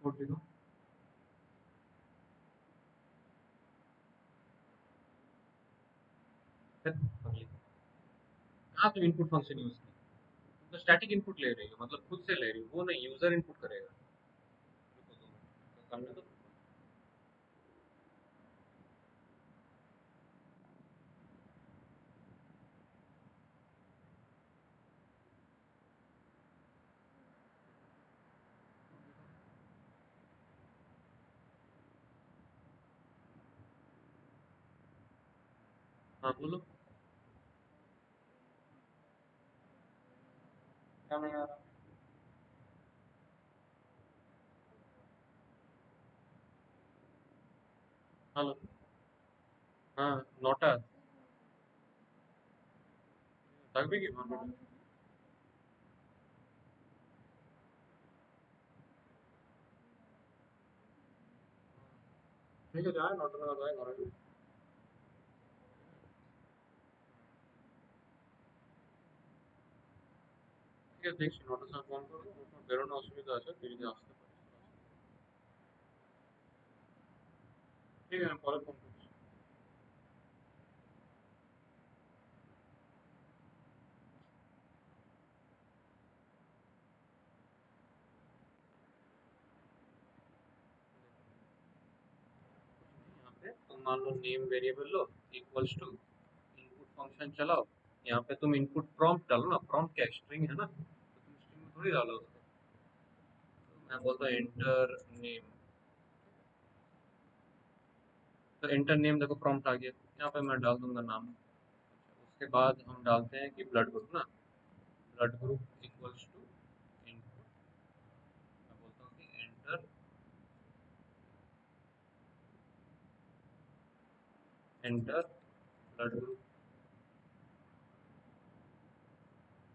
कोड लिखो। फिर अगली कहाँ तुम इनपुट फंक्शन यूज की, तुम तो स्टैटिक इनपुट ले रही हो, मतलब खुद से ले रही हो, वो नहीं यूजर इनपुट करेगा। रुको 2 मिनट तो करने दो। हाँ बोलो। क्या नहीं आ रहा? हेलो। हाँ नोटा तक भी की हाँ बेटा। ठीक है जाए नोटा लगा जाए घर। ঠিক আছে দেখছি নটার সময় ফোন করবো, আমার বেরোনো অসুবিধা আছে, তুই যদি আসতে পারিস তো আসতে পারিস। ঠিক আছে আমি পরে ফোন করছি। यहाँ पे तुम मान लो नेम वेरिएबल लो इक्वल्स टू इनपुट फंक्शन चलाओ। यहाँ पे तुम इनपुट प्रॉम्प्ट डालो ना, प्रॉम्प्ट क्या स्ट्रिंग है ना, तो तुम स्ट्रिंग में थोड़ी डालो उसको। तो मैं बोलता हूँ एंटर नेम, तो एंटर नेम देखो प्रॉम्प्ट आ गया, यहाँ पे मैं डाल दूंगा नाम। उसके बाद हम डालते हैं कि ब्लड ग्रुप ना, blood group equals to input, मैं बोलता हूँ कि एंटर ब्लड ग्रुप।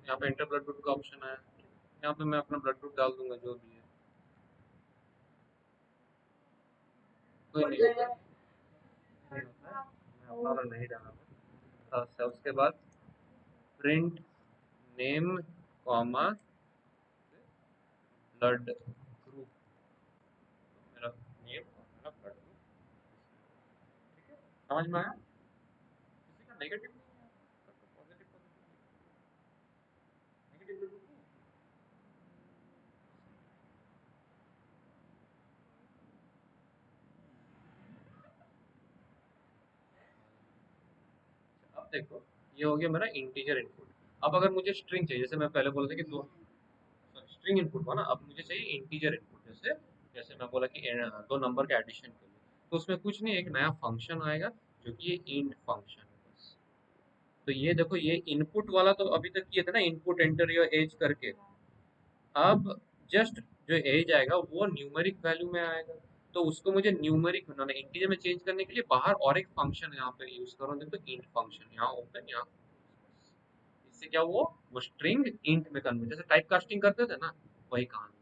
यहाँ पे एंटर ब्लड ग्रुप का ऑप्शन आया, यहाँ पे मैं अपना ब्लड ग्रुप डाल दूंगा जो भी है, कोई नहीं होता है, नहीं होता है, मैं अपना वाला नहीं डाला अच्छा उसके बाद print name comma blood group, मेरा नेम और मेरा ब्लड ग्रुप। ठीक है समझ में आया, किसी का नेगेटिव नहीं है, सबका positive positive, negative blood group. अब देखो ये हो गया मेरा इंटीजर इनपुट। अब अगर मुझे स्ट्रिंग चाहिए, जैसे मैं पहले बोला था कि दो स्ट्रिंग इनपुट हुआ ना, अब मुझे चाहिए इंटीजर इनपुट। जैसे जैसे मैं बोला कि 2 नंबर के एडिशन के लिए, तो उसमें कुछ नहीं, एक नया फंक्शन आएगा जो कि ये इंट फंक्शन है बस। तो ये देखो ये इनपुट वाला तो अभी तक किए थे ना, इनपुट एंटर योर एज करके। अब जस्ट जो एज आएगा वो न्यूमेरिक वैल्यू में आएगा, तो उसको मुझे न्यूमेरिक ना इंटीजर में चेंज करने के लिए बाहर और एक फंक्शन यहाँ पे यूज करो, देखो इंट फंक्शन, यहाँ ओपन यहाँ, इससे क्या वो स्ट्रिंग इंट में कन्वर्ट, जैसे टाइप कास्टिंग करते थे ना, वही कहानी है।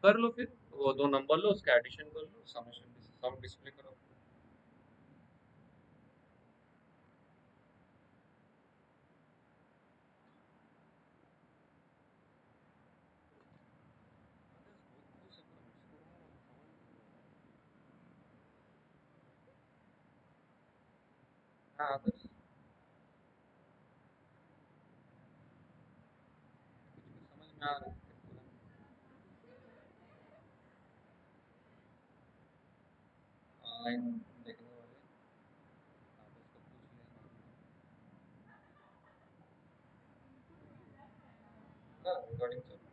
कर लो फिर, वो 2 नंबर लो उसका एडिशन कर लो, समेशन सम डिस्प्ले करो। हाँ बस समझ में आ रहा है। ऑनलाइन देखने वाले आदर्श को पूछ लेना, रिकॉर्डिंग चल रहा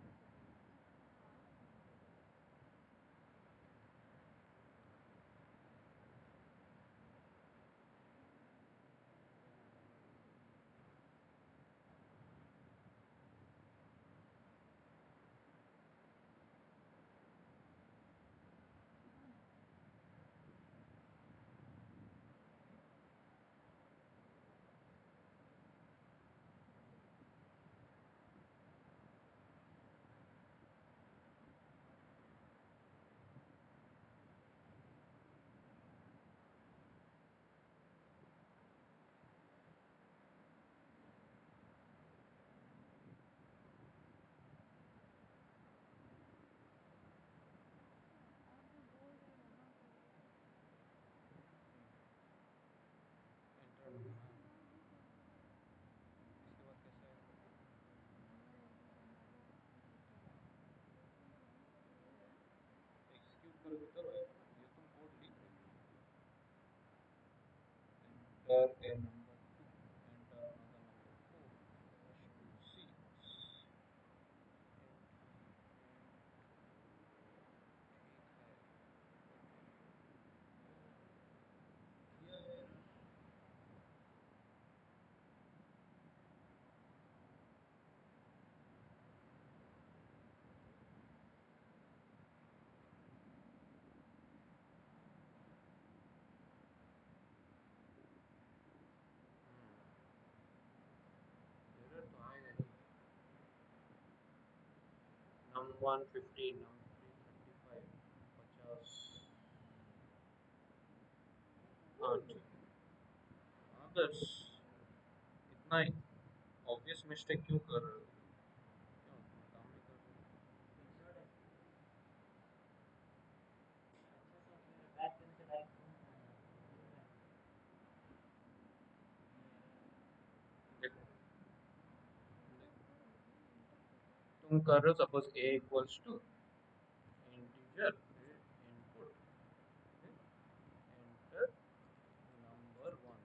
करोगे तब आएगा ना, ये तुम कोड लिख रहे हो। Enter a number 2, enter another number 4, सी किया है। एरर तो आएगा ही। नम 150, नम 335, 50, 8। आदर्श इतना ऑब्वियस मिस्टेक क्यों कर रहे हो? क्यों काम नहीं कर रहे? देखो, तुम कर रहे हो suppose a equals to integer input enter number 1।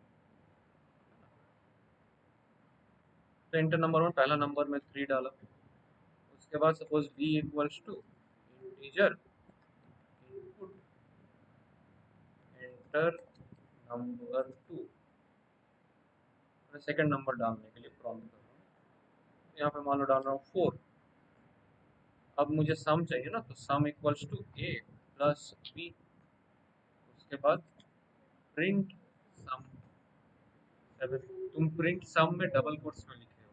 तो एंटर नंबर 1 पहला नंबर में 3 डाला। उसके बाद suppose b equals to integer input enter number 2। मैं सेकंड नंबर डालने के लिए प्रॉम्प्ट कर रहा हूँ। यहाँ पे मान लो डाल रहा हूँ 4। अब मुझे सम चाहिए ना, तो sum equals to a plus b। उसके बाद प्रिंट सम 7। तुम प्रिंट सम में डबल कोट्स में लिखे हो।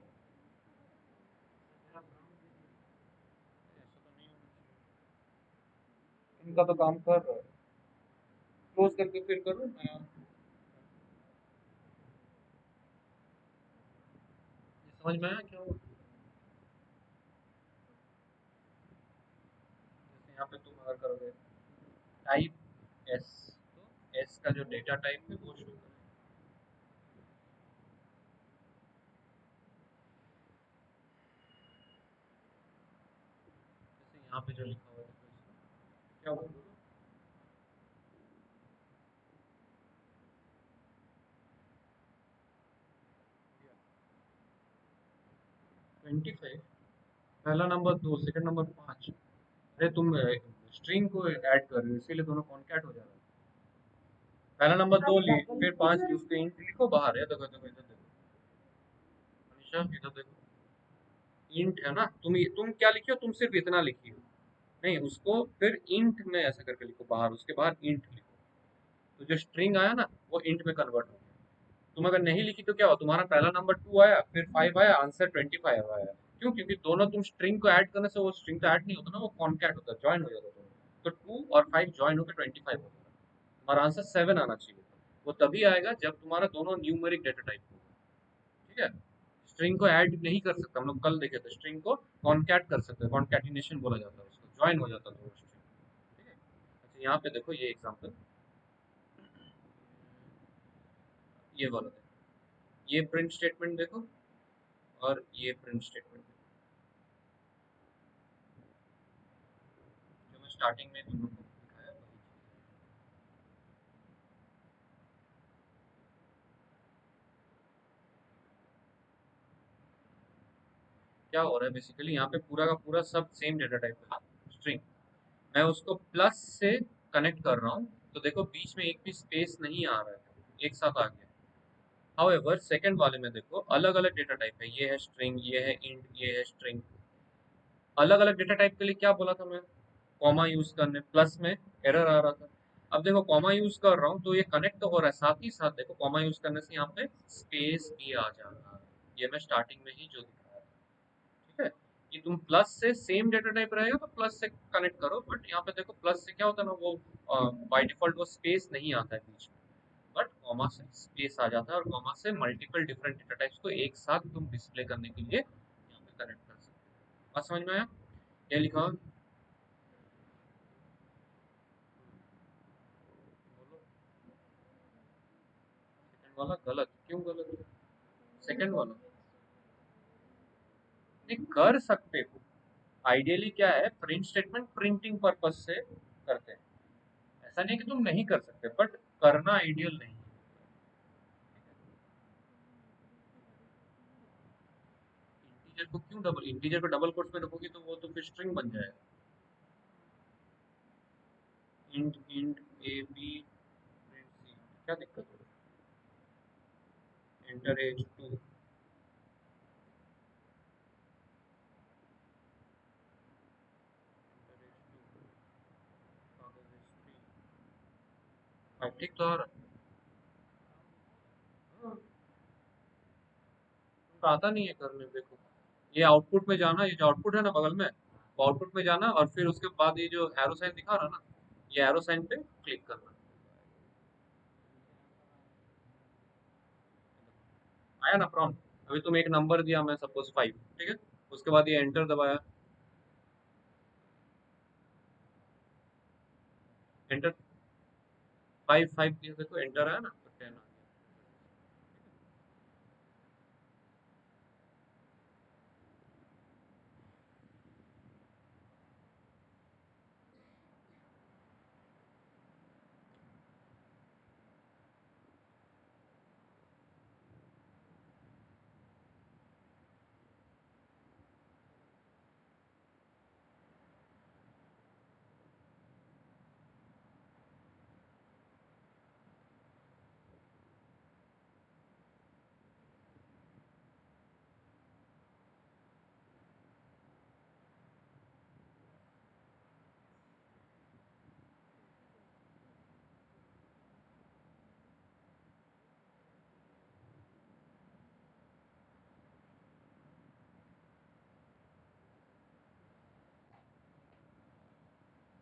ऐसा तो नहीं होना चाहिए। इनका तो काम कर रहा है। क्लोज करके फिर करो नया। ये समझ में आया क्या हुआ? जैसे यहाँ पे तुम अगर करोगे टाइप एस, तो एस का जो डेटा टाइप है वो शो करेगा। जैसे यहाँ पे जो लिखा हुआ है देखो इसमें क्या हुआ बोलो। 25 पहला नंबर 2, सेकंड नंबर 5। अरे तुम स्ट्रिंग को ऐड कर रहे हो इसीलिए दोनों कॉन्कैट हो जा रहा है। पहला नंबर 2 ली, फिर 5 ली, उसको इंट लिखो बाहर है। देखो देखो इधर देखो मनीषा, इधर देखो इंट है ना। तुम क्या लिखी हो? तुम सिर्फ इतना लिखी हो। नहीं, उसको फिर इंट में ऐसा करके लिखो बाहर, उसके बाद इंट लिखो। तो जो स्ट्रिंग आया ना वो इंट में कन्वर्ट हो गया। तुम अगर नहीं लिखी तो क्या हुआ, तुम्हारा पहला नंबर 2 आया, फिर 5 आया, आंसर 25 आया। क्यों? क्योंकि दोनों तुम स्ट्रिंग को ऐड करने से वो स्ट्रिंग तो ऐड नहीं होता ना, वो कॉन्कैट होता है, ज्वाइन हो जाता है दोनों। तो 2 और 5 ज्वाइन होकर 25 होता है। तुम्हारा आंसर 7 आना चाहिए। वो तभी आएगा जब तुम्हारा दोनों न्यूमेरिक डेटा टाइप होगा। ठीक है? स्ट्रिंग को ऐड नहीं कर सकते, हम लोग कल देखे थे। स्ट्रिंग को कॉन्कैट कर सकते हैं, कॉन्कैटिनेशन बोला जाता है उसको, ज्वाइन हो जाता है दोनों स्ट्रिंग। ठीक है? अच्छा यहाँ पे देखो ये एग्जांपल, ये वाला देखो, ये प्रिंट स्टेटमेंट देखो और ये प्रिंट स्टेटमेंट देखो, जो मैं स्टार्टिंग में तुम लोग को दिखाया वही चीज़ है। क्या हो रहा है बेसिकली यहाँ पे पूरा का पूरा सब सेम डेटा टाइप है स्ट्रिंग। मैं उसको प्लस से कनेक्ट कर रहा हूँ, तो देखो बीच में एक भी स्पेस नहीं आ रहा है, एक साथ आ गया। हाउएवर सेकंड वाले में देखो अलग अलग डेटा टाइप है, ये है स्ट्रिंग, ये है इंट, ये है स्ट्रिंग। अलग अलग डेटा टाइप के लिए क्या बोला था मैं? कॉमा यूज करने, प्लस में एरर आ रहा था। अब देखो कॉमा यूज कर रहा हूँ तो ये कनेक्ट तो हो रहा है, साथ ही साथ देखो कॉमा यूज करने से यहाँ पे स्पेस भी आ जा रहा है। ये मैं स्टार्टिंग में ही जो दिखाया था। ठीक है? कि तुम प्लस से सेम डेटा टाइप रहेगा तो प्लस से कनेक्ट करो, बट यहाँ पे देखो प्लस से क्या होता है ना, वो बाय डिफॉल्ट वो स्पेस नहीं आता है बीच में, बट कॉमा से स्पेस आ जाता है, और कॉमा से मल्टीपल डिफरेंट डेटा टाइप्स को एक साथ तुम डिस्प्ले करने के लिए यहाँ पे कनेक्ट कर सकते हो। बात समझ में आया? ये लिखा हो? बोलो। सेकंड वाला गलत क्यों? गलत है सेकंड वाला? नहीं, कर सकते हो। आइडियली क्या है, प्रिंट स्टेटमेंट प्रिंटिंग पर्पस से करते हैं। ऐसा नहीं है कि तुम नहीं कर सकते, बट करना आइडियल नहीं है। इंटीजर को क्यों डबल, इंटीजर को डबल कोट्स में रखोगी तो वो तो फिर स्ट्रिंग बन जाएगा। Int int a b print c, क्या दिक्कत हो? Enter age 2, enter age 2, father is 3। हाँ, ठीक तो आ रहा है। हाँ, तो आता नहीं है करने, देखो ये आउटपुट में जाना, ये जो आउटपुट है ना बगल में, वो आउटपुट में जाना और फिर उसके बाद ये जो एरो साइन दिखा रहा ना, ये एरो साइन पे क्लिक करना। आया ना प्रॉम्प्ट? अभी तुम एक नंबर दिया, मैं सपोज 5, ठीक है, उसके बाद ये एंटर दबाया, एंटर 5 5 दिया, देखो एंटर आया ना, तो 10 आ गया।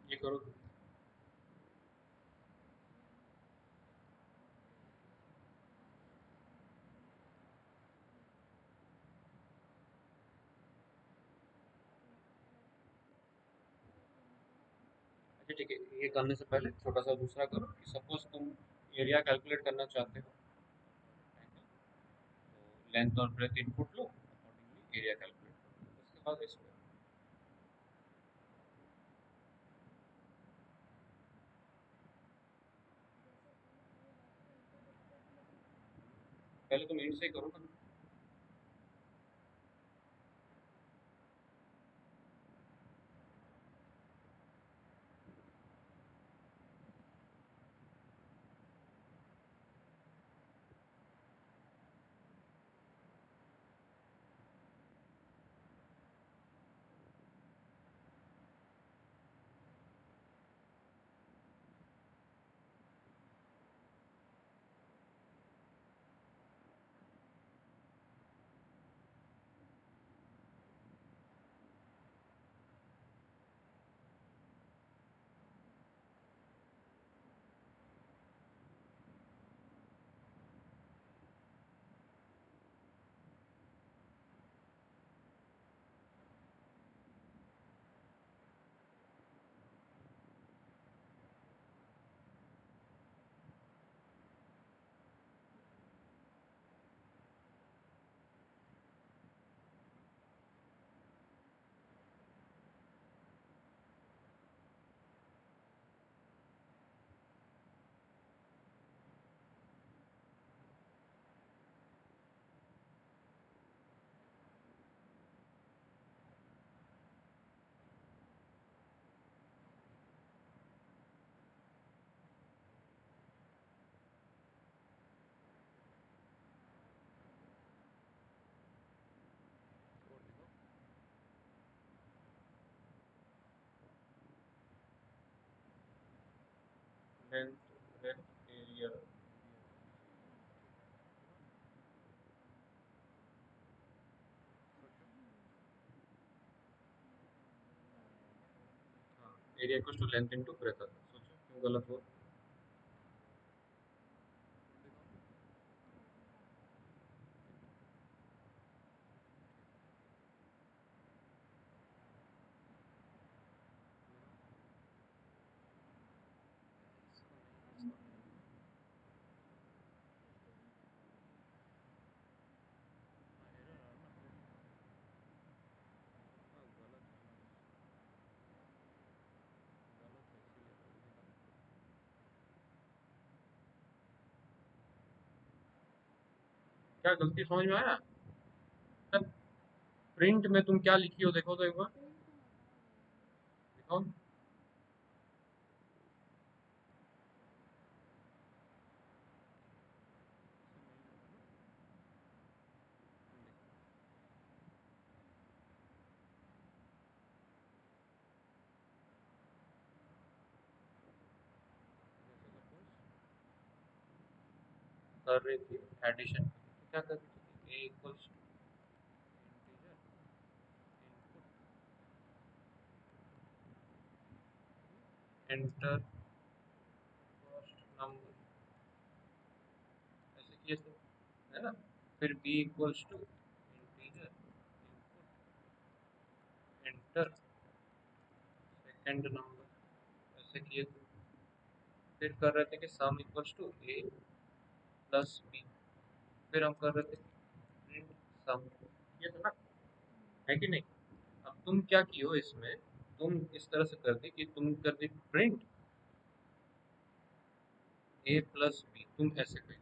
ये करो। अच्छा ठीक है, ये करने से पहले छोटा सा दूसरा करो कि सपोज तुम एरिया कैलकुलेट करना चाहते हो, तो लेंथ और ब्रेथ इनपुट लो, अकॉर्डिंगली एरिया कैलकुलेट करो, उसके बाद इसको पहले तुम इंट से ही करो ना। लेंथ ब्रेथ एरिया, हाँ, area equals to length into breadth आता है, सोचो क्यों गलत हुआ। क्या गलती समझ में आया? प्रिंट में तुम क्या लिखी हो देखो तो एक बार दिखाओ। कर रही थी एडिशन, क्या कर रही थी? A equals to integer enter first number, ऐसे किए थे, है ना? फिर b equals to integer enter second number, ऐसे किए थे। फिर कर रहे थे कि sum equals to a plus b, फिर हम कर रहे थे प्रिंट सम, ये था ना, है कि नहीं? अब तुम क्या की हो इसमें, तुम इस तरह से कर दी कि तुम कर दी प्रिंट ए प्लस बी, तुम ऐसे कर दी,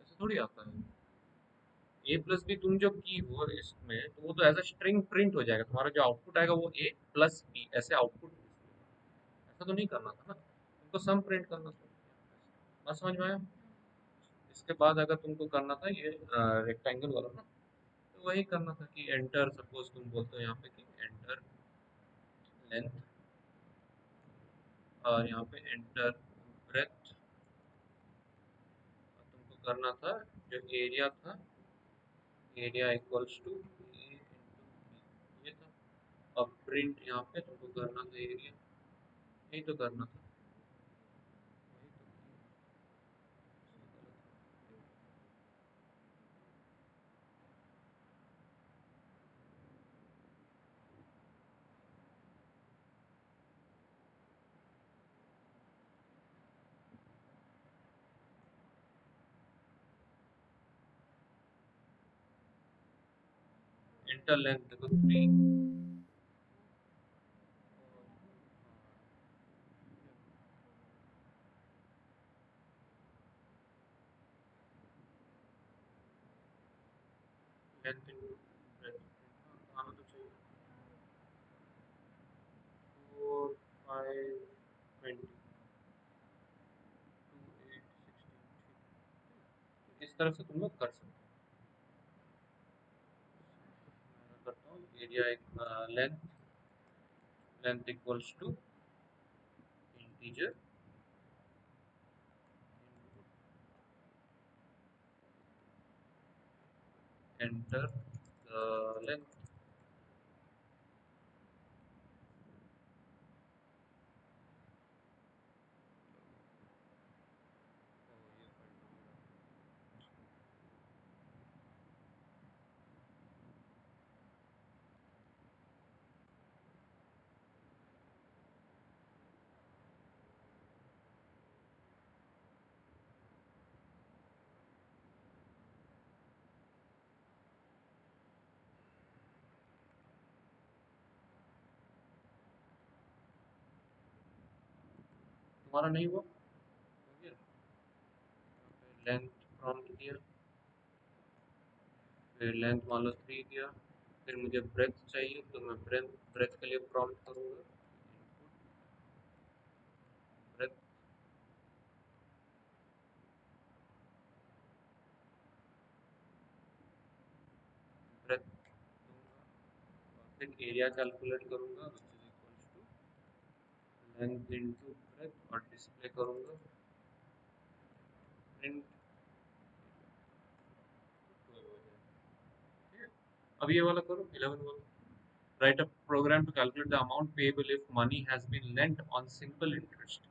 ऐसे थोड़ी आता है। ए प्लस बी तुम जो की हो इसमें, तो वो तो एज अ स्ट्रिंग प्रिंट हो जाएगा, तुम्हारा जो आउटपुट आएगा वो ए प्लस बी ऐसे आउटपुट, ऐसा तो नहीं करना था ना, तुमको सम प्रिंट करना था। बात समझ में आया? इसके बाद अगर तुमको करना था ये रेक्टेंगल वाला ना, तो वही करना था कि एंटर, सपोज तुम बोलते हो यहाँ पे कि एंटर लेंथ, और यहाँ पे एंटर ब्रेथ, तुमको करना था जो एरिया था, area equals to a into b, ये था। अब प्रिंट यहाँ पे तुमको करना था एरिया, यही तो करना था, वही तो इंटर लेंथ देखो 3, लेंथ इंटू ब्रेथ आना तो चाहिए, 4 5 20 2 8 16, इस तरह से तुम लोग कर सकते हो। मैं करता हूँ एरिया एक length, length equals to integer enter length, तुम्हारा नहीं हुआ, हो गया? लेंथ प्रॉम्प्ट किया, फिर लेंथ मान लो 3 दिया, फिर मुझे ब्रेथ चाहिए तो मैं ब्रेथ ब्रेथ के लिए प्रॉम्प्ट करूँगा ब्रेथ ब्रेथ दूंगा, और फिर एरिया कैलकुलेट करूँगा which is equals to length into breadth, और डिस्प्ले करूँगा प्रिंट 12 हो जाएगा। ठीक है, अब ये वाला करो 11 वाला, write a program to calculate the amount payable if money has been lent on simple interest.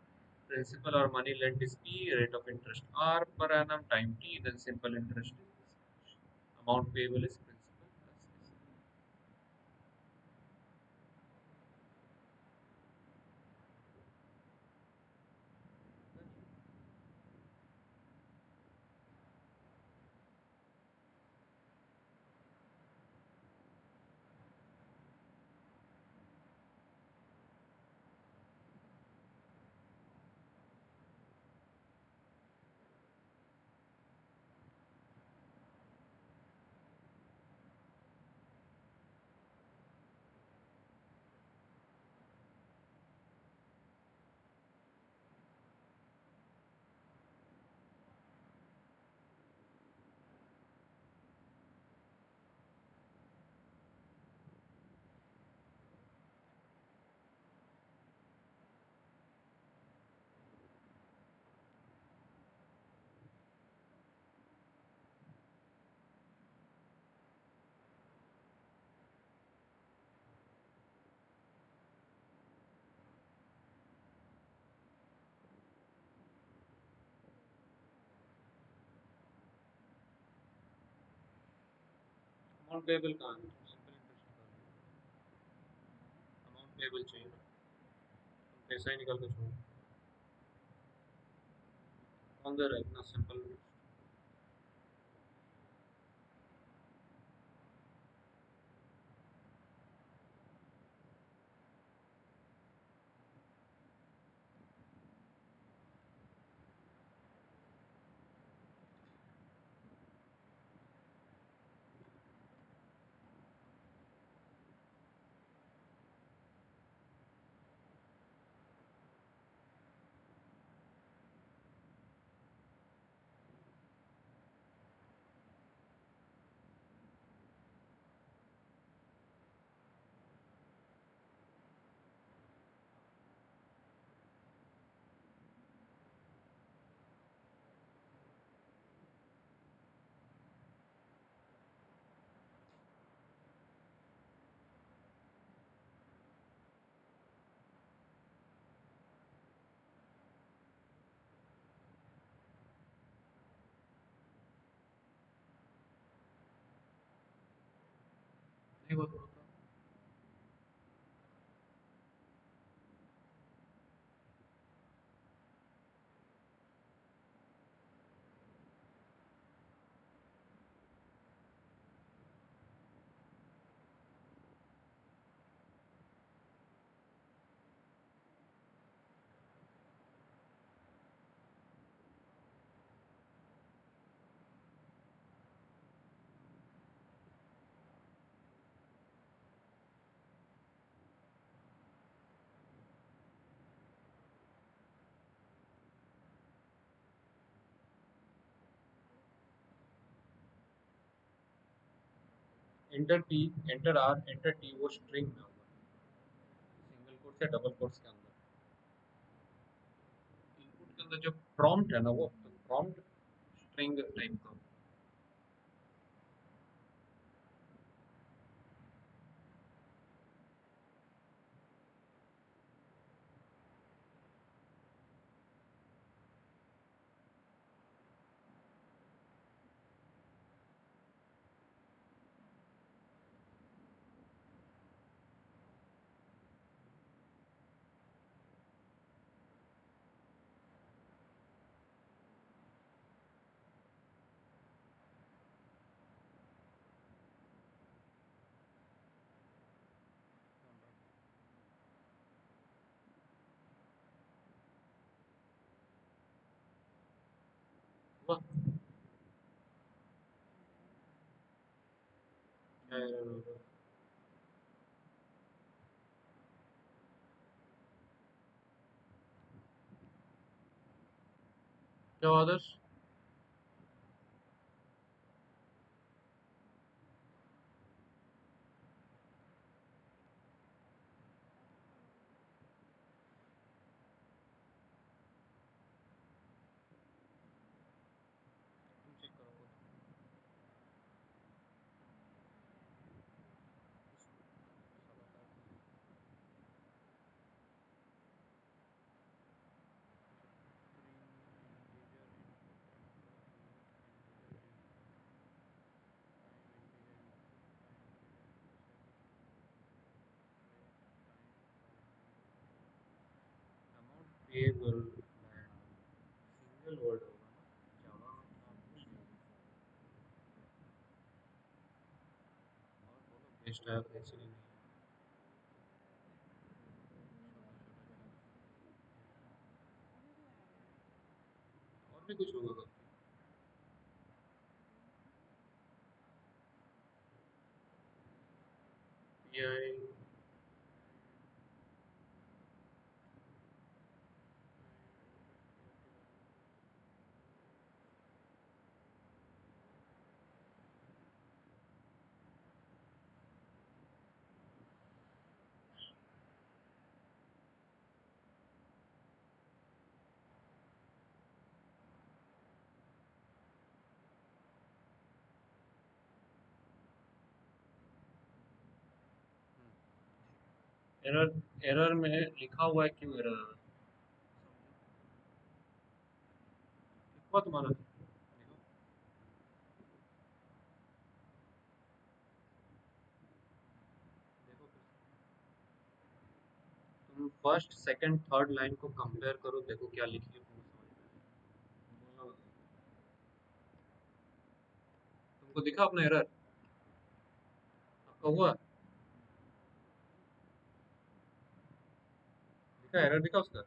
Principal or money lent is P, rate of interest R per annum time T, then simple interest is amount payable is principal plus amount payable कहाँ है? सिंपल इंटरेस्ट निकाल, अमाउंट पेबल चाहिए ना, तुम पैसा ही निकाल के छोड़ो। कौन दे रहा है इतना सिंपल इंटरेस्ट? नहीं वो तो होता। Enter t, enter r, enter t वो स्ट्रिंग में होगा, सिंगल कोट्स या डबल कोट्स के अंदर। इनपुट के अंदर जो प्रॉम्प्ट है ना, वो तो प्रॉम्प्ट स्ट्रिंग टाइप का। हुआ क्या error होगा? क्या आदर्श? तुम चेक करो खुद। साला काट दिया। अमाउंट पेबल सिंगल वर्ड होगा ना, जावा में था कुछ नहीं। और बोलो गेस्ट है एक्चुअली नहीं है। छोटा छोटा चीज और भी कुछ होगा गलती। पीआई एरर, एरर में लिखा हुआ है क्यों एरर? लिखा तुम्हारा देखो। फर्स्ट सेकंड थर्ड लाइन को कंपेयर करो, देखो क्या लिखी है तुमको समझ में आएगा। तुमको दिखा अपना एरर? आपका हुआ दिखा, एरर दिखा उसका?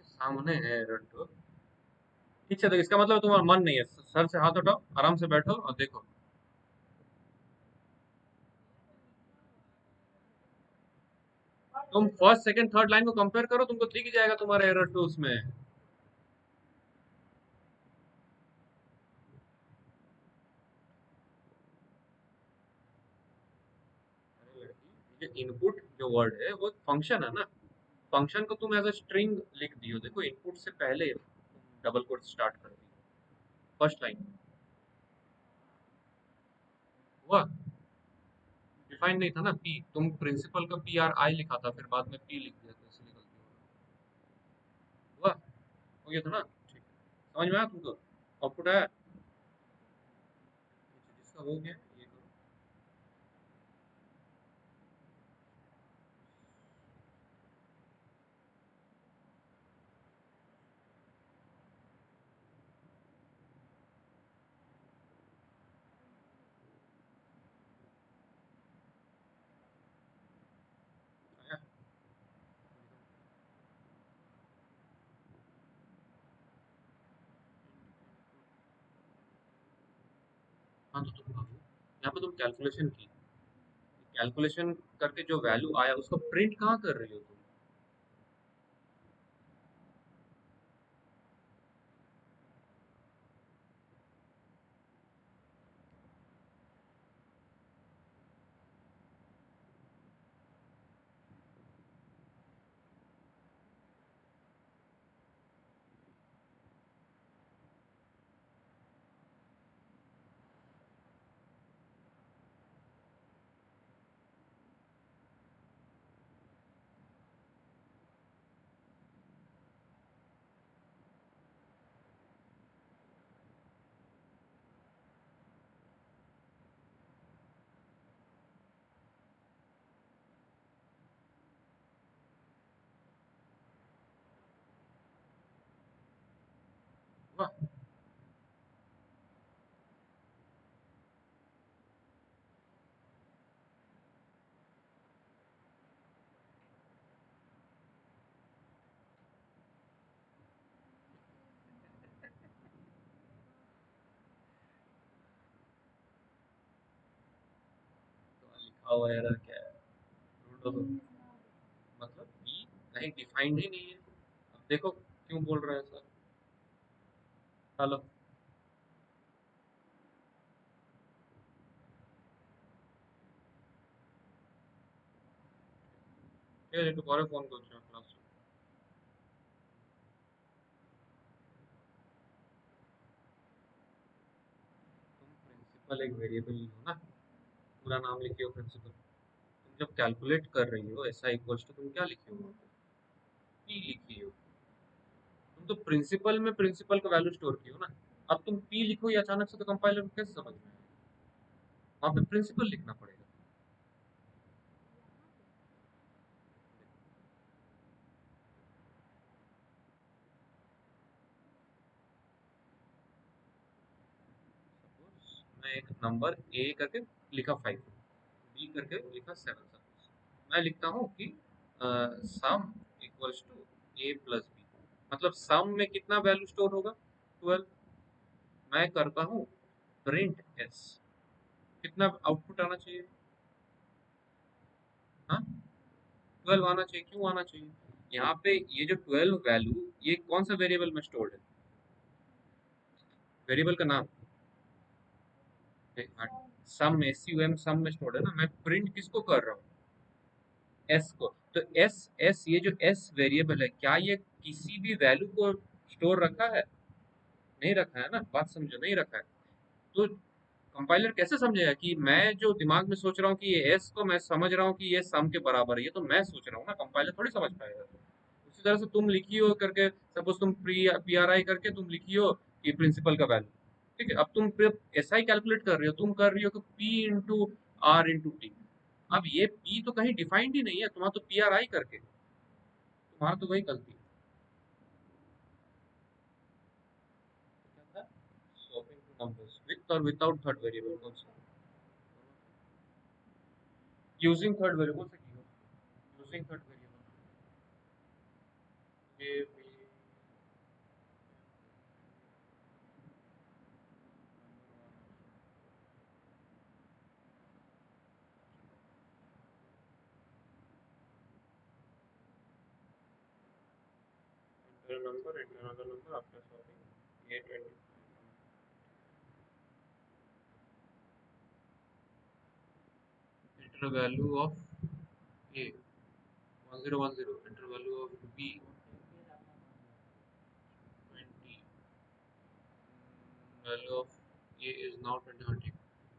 सामने है एरर तो। ठीक से देखो, इसका मतलब तुम्हारा मन नहीं है। सर से हाथ उठाओ, आराम से बैठो और देखो। तुम फर्स्ट सेकंड थर्ड लाइन को कंपेयर करो, तुमको दिख जाएगा तुम्हारा एरर तो उसमें। अरे लड़की, ये इनपुट जो वर्ड है वो फंक्शन है ना। फंक्शन को तुम एज अ स्ट्रिंग लिख दियो। देखो इनपुट से पहले डबल कोट स्टार्ट कर दी फर्स्ट लाइन। हुआ? डिफाइन नहीं था ना पी, तुम प्रिंसिपल का पी आर आई लिखा था, फिर बाद में पी लिख दिया तो इसलिए गलती हुआ। हो गया था ना? ठीक है। समझ में आया तुमको? आउटपुट आया? जिसका हो गया ये करो। आया? हाँ तो तुम यहाँ पे तुम कैलकुलेशन की, कैलकुलेशन करके जो वैल्यू आया उसको प्रिंट कहाँ कर रही हो तुम? वाह। तो लिखा हुआ एरर क्या है? ढूंढो तो। मतलब बी कहीं डिफाइंड ही नहीं है। अब देखो क्यों बोल रहा है सर। चलो ঠিক আছে, একটু পরে ফোন করছি আমার ক্লাস। तुम प्रिंसिपल एक वेरिएबल लो ना, पूरा नाम लिखियो प्रिंसिपल। तुम जब कैलकुलेट कर रही हो ऐसा इक्वल्स टू तुम क्या लिखी हो? पी लिखी हो। तुम तो प्रिंसिपल में प्रिंसिपल का वैल्यू स्टोर की हो ना। अब तुम पी लिखो ये अचानक से, तो कंपाइलर को कैसे समझ में आएगा? वहां पे प्रिंसिपल लिखना पड़ेगा। सपोज मैं एक नंबर ए करके लिखा 5, बी करके लिखा 7। सपोज मैं लिखता हूँ कि sum equals to a plus b, मतलब सम में कितना वैल्यू स्टोर होगा? 12। मैं करता हूँ प्रिंट एस, कितना आउटपुट आना चाहिए? हाँ, 12 आना चाहिए। क्यों आना चाहिए? यहाँ पे ये जो 12 वैल्यू, ये कौन सा वेरिएबल में स्टोर्ड है? वेरिएबल का नाम सम, एस यू एम, सम में स्टोर्ड है ना। मैं प्रिंट किसको कर रहा हूँ? एस को। तो एस, एस ये जो एस वेरिएबल है, क्या ये किसी भी वैल्यू को स्टोर रखा है? नहीं रखा है ना, बात समझो, नहीं रखा है। तो कंपाइलर कैसे समझेगा कि मैं जो दिमाग में सोच रहा हूँ कि ये एस को मैं समझ रहा हूँ कि ये सम के बराबर है, ये तो मैं सोच रहा हूँ ना, कंपाइलर थोड़ी समझ पाएगा। उसी तरह से तुम लिखी हो करके, सपोज तुम पी आर आई करके तुम लिखी हो कि प्रिंसिपल का वैल्यू, ठीक है। अब तुम एस आई कैलकुलेट कर रही हो, तुम कर रही हो कि p into r into t. अब ये पी तो कहीं डिफाइंड ही नहीं है, तुम्हारा तो पी आर आई करके, तुम्हारा तो वही गलती है। क्या था? स्वैपिंग टू नंबर्स विथ और विदाउट थर्ड वेरिएबल कौन सा? यूजिंग थर्ड वेरिएबल से की हो, यूजिंग थर्ड वेरिएबल ये भी इंटर नंबर आफ्टर स्वैपिंग ये 20 enter value of a 1010 enter value of b 20 value of a is now 20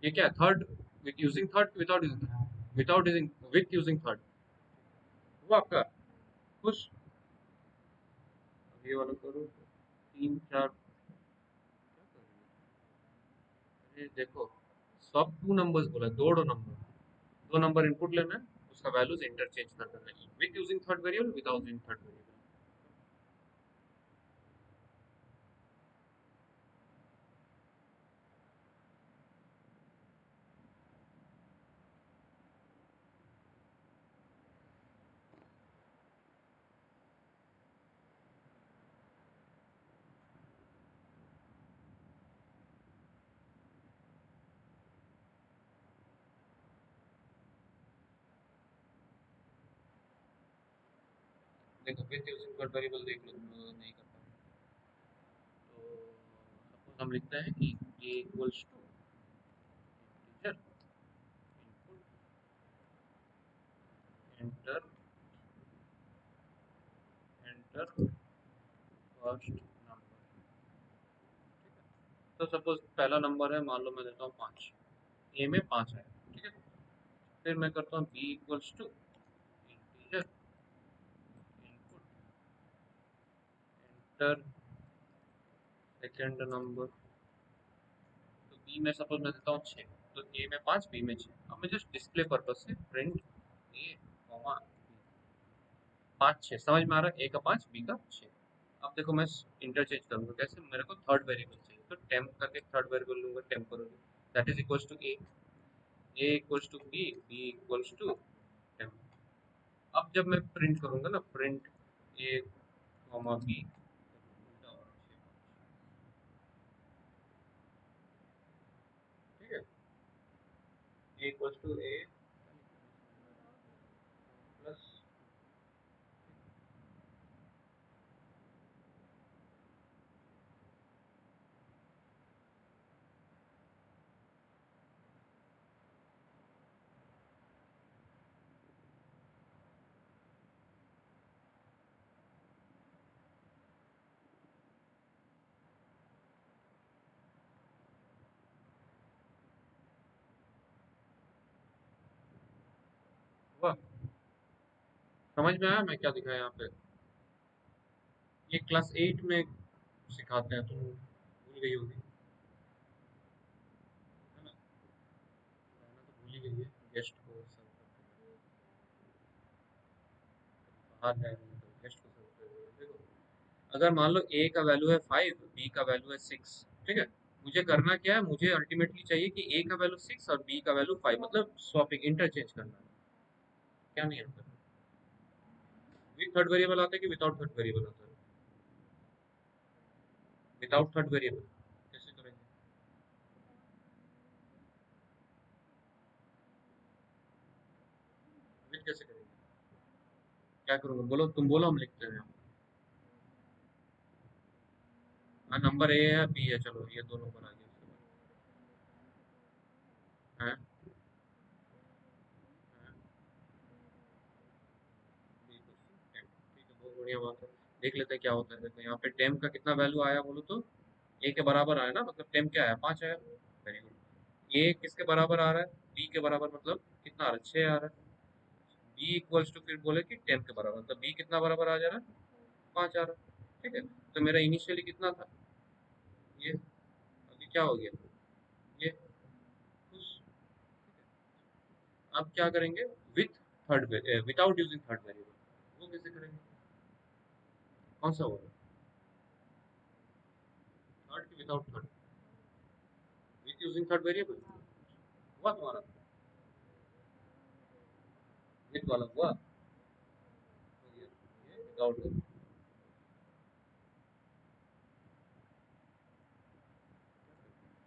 ये क्या third with using third without using with using third वो आपका कुछ ये वाला करो तीन चार क्या कर रही है? अरे देखो सब टू नंबर्स बोला दो नंबर इनपुट लेना है उसका वैल्यूज इंटरचेंज ना करना है with using third variable without using third variable. देखो विथ यूजिंग थर्ड वेरिएबल देख लो नहीं कर पाए तो सपोज हम लिखते हैं कि a equals to integer input enter enter first number. तो सपोज पहला नंबर है मान लो मैं देता हूँ 5, ए में 5 है, ठीक है। फिर मैं करता हूँ b equals to integer input enter second number. तो बी में सपोज मैं देता हूँ 6, तो ए में 5 बी में 6। अब मैं जस्ट डिस्प्ले पर्पज से प्रिंट ए कॉमा 5 6 समझ में आ रहा है, ए का 5 बी का 6। अब देखो मैं इंटरचेंज करूंगा कैसे, मेरे को थर्ड वेरिएबल चाहिए तो टेम्प करके थर्ड वेरिएबल लूंगा temporary that is equals to a equals to b equals to temp. अब जब मैं प्रिंट करूंगा ना प्रिंट ए कॉमा बी, ठीक है, ए इक्वल्स टू ए प्लस। वाह, समझ में आया मैं क्या दिखाया यहाँ पे? ये क्लास 8 में सिखाते हैं, तुम भूल गई होगी, है ना? रहना तो भूल ही गई है, गेस्ट को सर्व करते हैं, बाहर है तो गेस्ट को सर्व करते हैं। देखो अगर मान लो ए का वैल्यू है 5 बी का वैल्यू है 6, ठीक है, मुझे करना क्या है, मुझे अल्टीमेटली चाहिए कि ए का वैल्यू 6 और बी का वैल्यू 5, मतलब स्वैपिंग इंटरचेंज करना है। क्या नहीं आता? विद थर्ड वेरिएबल आता है कि विदाउट थर्ड वेरिएबल आता है? विदाउट थर्ड वेरिएबल कैसे करेंगे? विद कैसे करेंगे? क्या करूँगा बोलो, तुम बोलो हम लिखते हैं। हाँ नंबर ए है बी है, चलो ये दो नंबर आ गए उसके बाद हैं हैं बी को टेम, ठीक है, बहुत बढ़िया बात है। देख लेते हैं क्या होता है। देखो यहाँ पे टेम का कितना वैल्यू आया बोलो तो, ए के बराबर आया ना, मतलब टेम क्या आया 5 आया, वेरी गुड। ए किसके बराबर आ रहा है, बी के बराबर, मतलब कितना आ रहा है 6 आ रहा है। बी इक्वल्स टू फिर बोले कि टेम के बराबर, मतलब बी कितना बराबर आ जा रहा है 5 आ रहा है, ठीक है। तो मेरा इनिशियली कितना था ये, अभी क्या हो गया ये खुश। अब क्या करेंगे, with third without using third variable, वो कैसे करेंगे, कौन सा होगा, थर्ड की without third, with using third variable हुआ तुम्हारा, विथ वाला हुआ, तो ये विदाउट,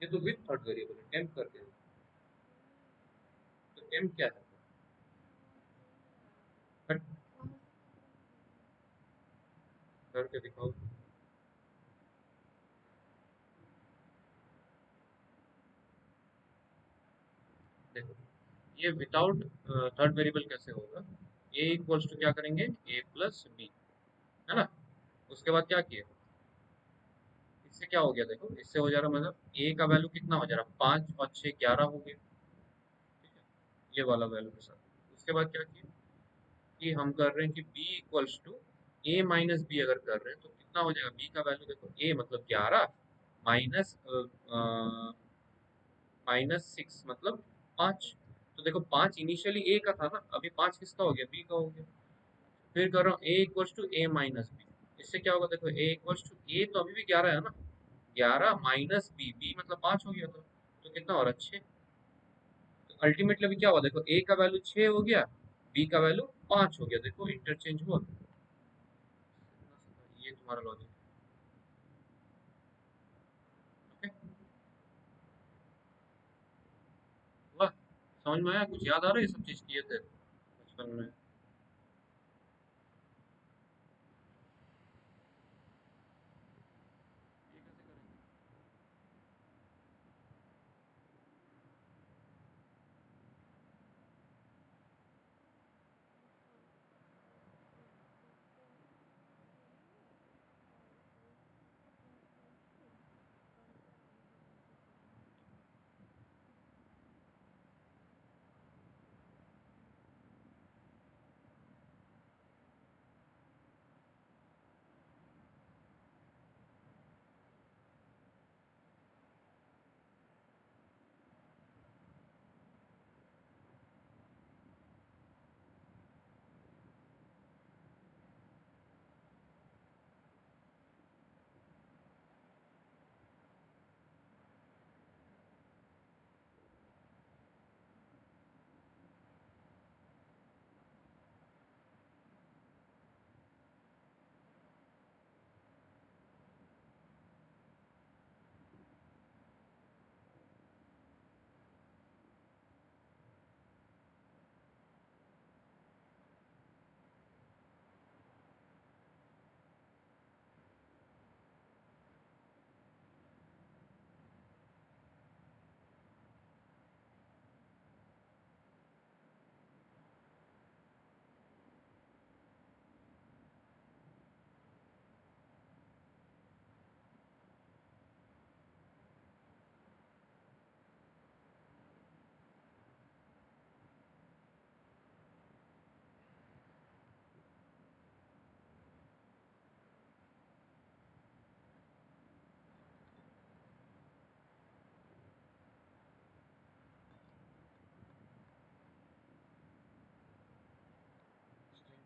ये तो विथ थर्ड वेरिएबल है, टेम्प करके, तो टेम्प क्या है, कट करके दिखाओ, देखो ये विदाउट थर्ड वेरिएबल कैसे होगा, ए इक्वल्स टू क्या करेंगे, ए प्लस बी, है ना, उसके बाद क्या किए, इससे क्या हो गया, देखो इससे हो जा रहा, मतलब ए का वैल्यू कितना हो जा रहा, 5 और 6 11 हो गया, ठीक है, ये वाला वैल्यू के साथ, उसके बाद क्या किया कि हम कर रहे हैं कि b equals to a minus b, अगर कर रहे हैं तो कितना हो जाएगा, b का वैल्यू देखो, a मतलब 11 माइनस -6 मतलब 5, तो देखो 5 इनिशियली a का था ना, अभी 5 किसका हो गया, b का हो गया, फिर कर रहा हूँ a equals to a minus b, इससे क्या होगा, देखो a इक्वल्स टू a तो अभी भी 11 है ना, 11 माइनस बी, बी मतलब 5 हो गया, तो कितना हो रहा है, 6, तो अल्टीमेटली अभी क्या हुआ, देखो a का वैल्यू 6 हो गया, b का वैल्यू 5 हो गया, देखो इंटरचेंज हुआ, ये तुम्हारा लॉजिक, ओके, वाह, समझ में आया, कुछ याद आ रहा है, ये सब चीज किए थे बचपन में, ये कैसे करेंगे,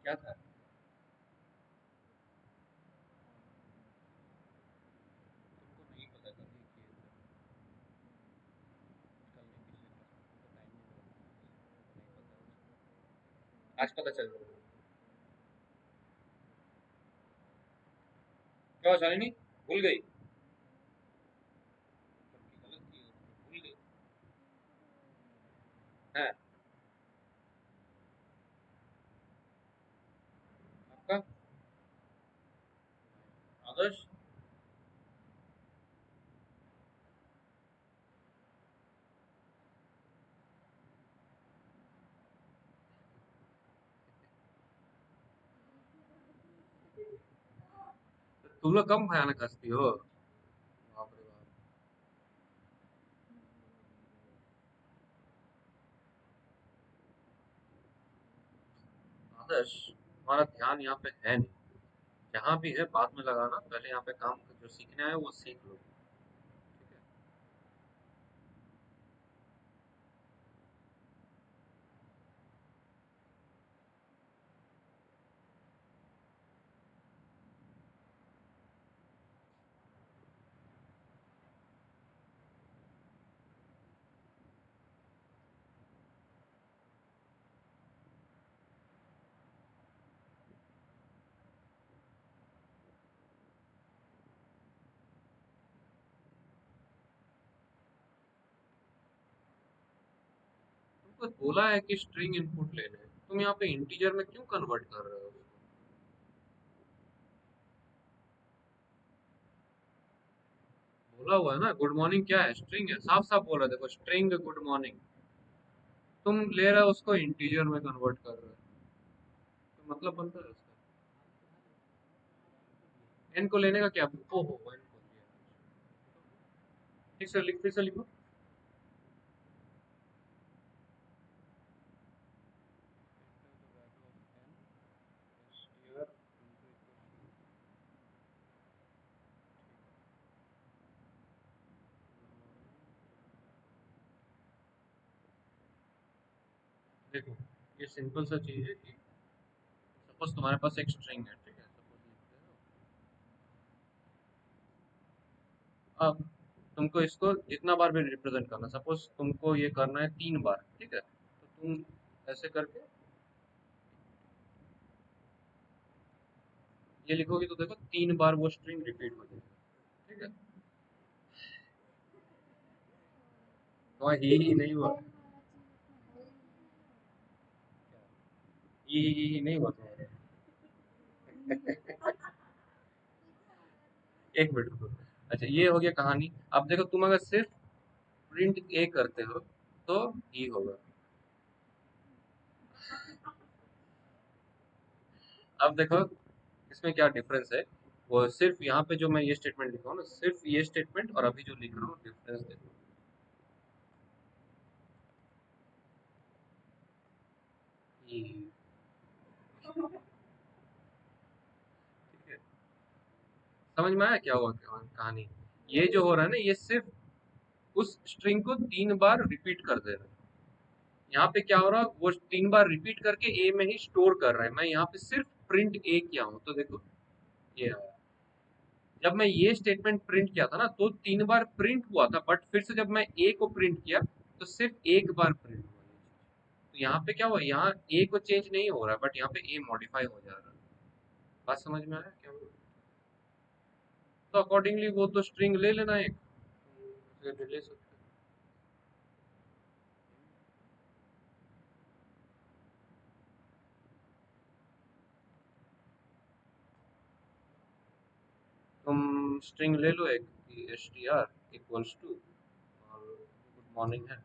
क्या था, तुमको नहीं पता, कल ही किए थे, कल नहीं, पिछले क्लास में, तुमको टाइम नहीं मिला था, नहीं पता, आज पता चल रहा है, क्या शालिनी, भूल गई, सबकी गलत की हो, तो भूल गई, है आपका आदर्श, तुम लोग कम भयानक हंसती हो, बाप रे बाप, आदर्श हमारा ध्यान यहाँ पे है नहीं, जहाँ भी है बाद में लगाना, पहले यहाँ पे काम जो सीखना है वो सीख लो, ठीक है, तुमको बोला है कि स्ट्रिंग इनपुट लेने, तुम यहाँ पे इंटीजर में क्यों कन्वर्ट कर रहे हो? बोला हुआ है ना, गुड मॉर्निंग क्या है, स्ट्रिंग है, साफ साफ बोला, देखो स्ट्रिंग गुड मॉर्निंग, तुम ले रहे हो उसको इंटीजर में कन्वर्ट कर रहे हो, तो मतलब बनता है उसका। एन को लेने का क्या, ओहो एन को लिया, ठीक से लिख, फिर से लिखो। देखो ये सिंपल सा चीज है कि सपोज तुम्हारे पास एक स्ट्रिंग है, ठीक है, सपोज लिखते हो, अब तुमको इसको जितना बार भी रिप्रेजेंट करना, सपोज तुमको ये करना है 3 बार, ठीक है, तो तुम ऐसे करके ये लिखोगे तो देखो 3 बार वो स्ट्रिंग रिपीट हो जाएगी, ठीक है। तो ही नहीं हुआ, ही नहीं हुआ तुम्हारा। एक मिनट रुको। अच्छा ये हो गया कहानी। अब देखो तुम अगर सिर्फ प्रिंट ए करते हो तो ई होगा। अब देखो इसमें क्या डिफरेंस है, वो सिर्फ यहाँ पे जो मैं ये स्टेटमेंट लिखा हूँ ना, सिर्फ ये स्टेटमेंट और अभी जो लिख रहा हूँ डिफरेंस देखो। ई, ठीक है, समझ में आया क्या हुआ कहानी। ये जो हो रहा है ना, ये सिर्फ उस स्ट्रिंग को 3 बार रिपीट कर दे रहा है। यहाँ पे क्या हो रहा है, वो 3 बार रिपीट करके ए में ही स्टोर कर रहा है, मैं यहाँ पे सिर्फ प्रिंट ए किया हूँ, तो देखो ये आया। जब मैं ये स्टेटमेंट प्रिंट किया था ना, तो 3 बार प्रिंट हुआ था, बट फिर से जब मैं ए को प्रिंट किया तो सिर्फ एक बार प्रिंट हुआ ये चीज। तो यहाँ पे क्या हुआ, यहाँ ए को चेंज नहीं हो रहा है, बट यहाँ पे ए मॉडिफाई हो जा रहा है। बात समझ में आया क्या हुआ? तो अकॉर्डिंगली वो तो स्ट्रिंग ले लेना एक, उसे ले सकते हैं। तुम स्ट्रिंग ले लो एक, s t r equals to, और गुड मॉर्निंग है।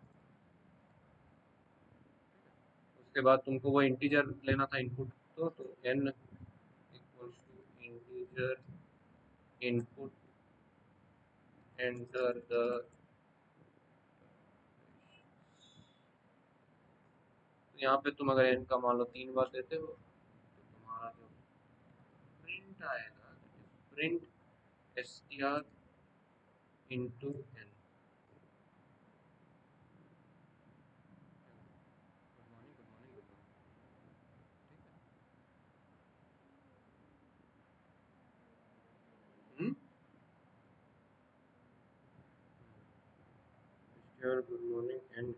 उसके बाद तुमको वो इंटीजर लेना था इनपुट, तो n equals to integer input, enter the, तो यहाँ पे तुम अगर एन का मान लो 3 बार देते हो तो तुम्हारा जो प्रिंट आएगा, print s t r into n. Good morning, good morning, good morning, ठीक है। S t r good morning and,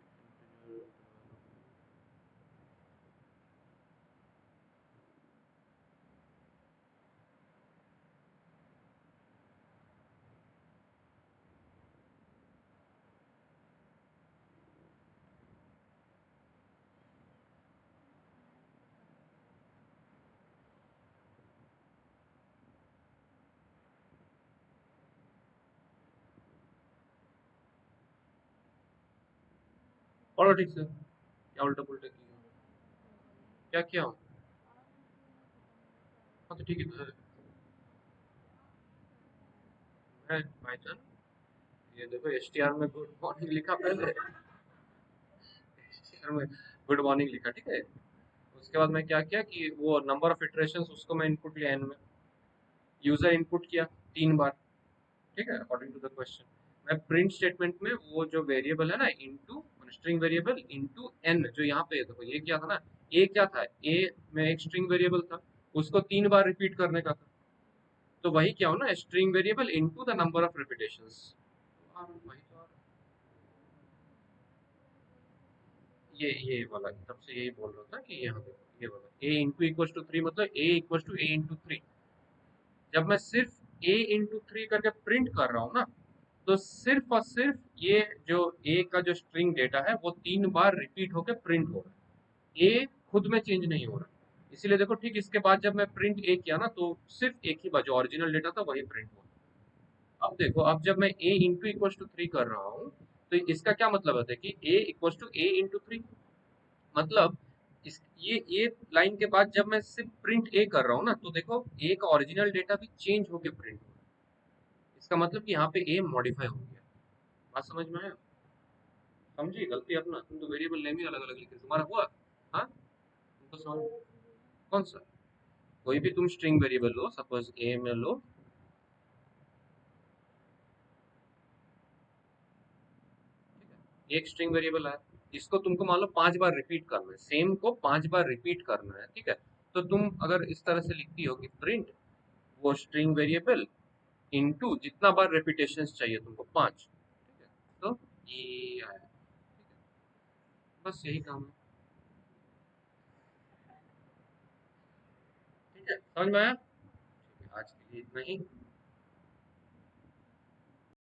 और ठीक से क्या उल्टा पुल्टा किया, क्या किया हूँ? हाँ तो ठीक है, मैं बाई चांस ये देखो एस टी आर में गुड मॉर्निंग लिखा पहले, एस टी आर में गुड मॉर्निंग लिखा, ठीक है। उसके बाद मैं क्या किया कि वो नंबर ऑफ इटरेशंस उसको मैं इनपुट लिया एन में, यूजर इनपुट किया 3 बार, ठीक है, अकॉर्डिंग टू द क्वेश्चन। मैं प्रिंट स्टेटमेंट में वो जो वेरिएबल है ना into, string variable into n, जो यहाँ पे देखो ये क्या था ना, ए क्या था, ए में एक स्ट्रिंग वेरिएबल था, उसको 3 बार रिपीट करने का था, तो वही क्या हो ना, string variable into the number of repetitions. वही तो ये वाला तब से यही बोल रहा था कि यहाँ पे ये वाला ए इंटू इक्वल टू 3, मतलब ए इक्वल टू ए इंटू 3। जब मैं सिर्फ ए इंटू 3 करके प्रिंट कर रहा हूँ ना, तो सिर्फ और सिर्फ ये जो ए का जो स्ट्रिंग डेटा है वो 3 बार रिपीट होकर प्रिंट हो रहा है, ए खुद में चेंज नहीं हो रहा। इसीलिए देखो ठीक इसके बाद जब मैं प्रिंट ए किया ना तो सिर्फ एक ही बार जो ओरिजिनल डेटा था वही प्रिंट हुआ। अब देखो अब जब मैं a इंटू इक्वल टू 3 कर रहा हूँ तो इसका क्या मतलब होता है कि a equal to a into 3। मतलब ये लाइन के बाद जब मैं सिर्फ प्रिंट a कर रहा हूँ ना तो देखो a का ओरिजिनल डेटा भी चेंज होके प्रिंट हो रहा है। इसका मतलब कि यहाँ पे a मॉडिफाई हो गया। बात समझ में आया? समझी गलती अपना, तुम तो वेरिएबल नेम ही अलग अलग लिखे, तुम्हारा हुआ? हाँ तुमको समझ, कौन सा? कोई भी तुम string variable low, suppose a में लो, एक स्ट्रिंग वेरिएबल है, इसको तुमको मान लो 5 बार रिपीट करना है, सेम को 5 बार रिपीट करना है, ठीक है? तो तुम अगर इस तरह से लिखती हो कि प्रिंट वो स्ट्रिंग वेरिएबल इनटू जितना बार रेपिटेशन चाहिए तुमको 5, ठीक है? तो ये आया, ठीक है? बस यही काम है। ठीक है, समझ में आया? ठीक है, आज के लिए इतना ही।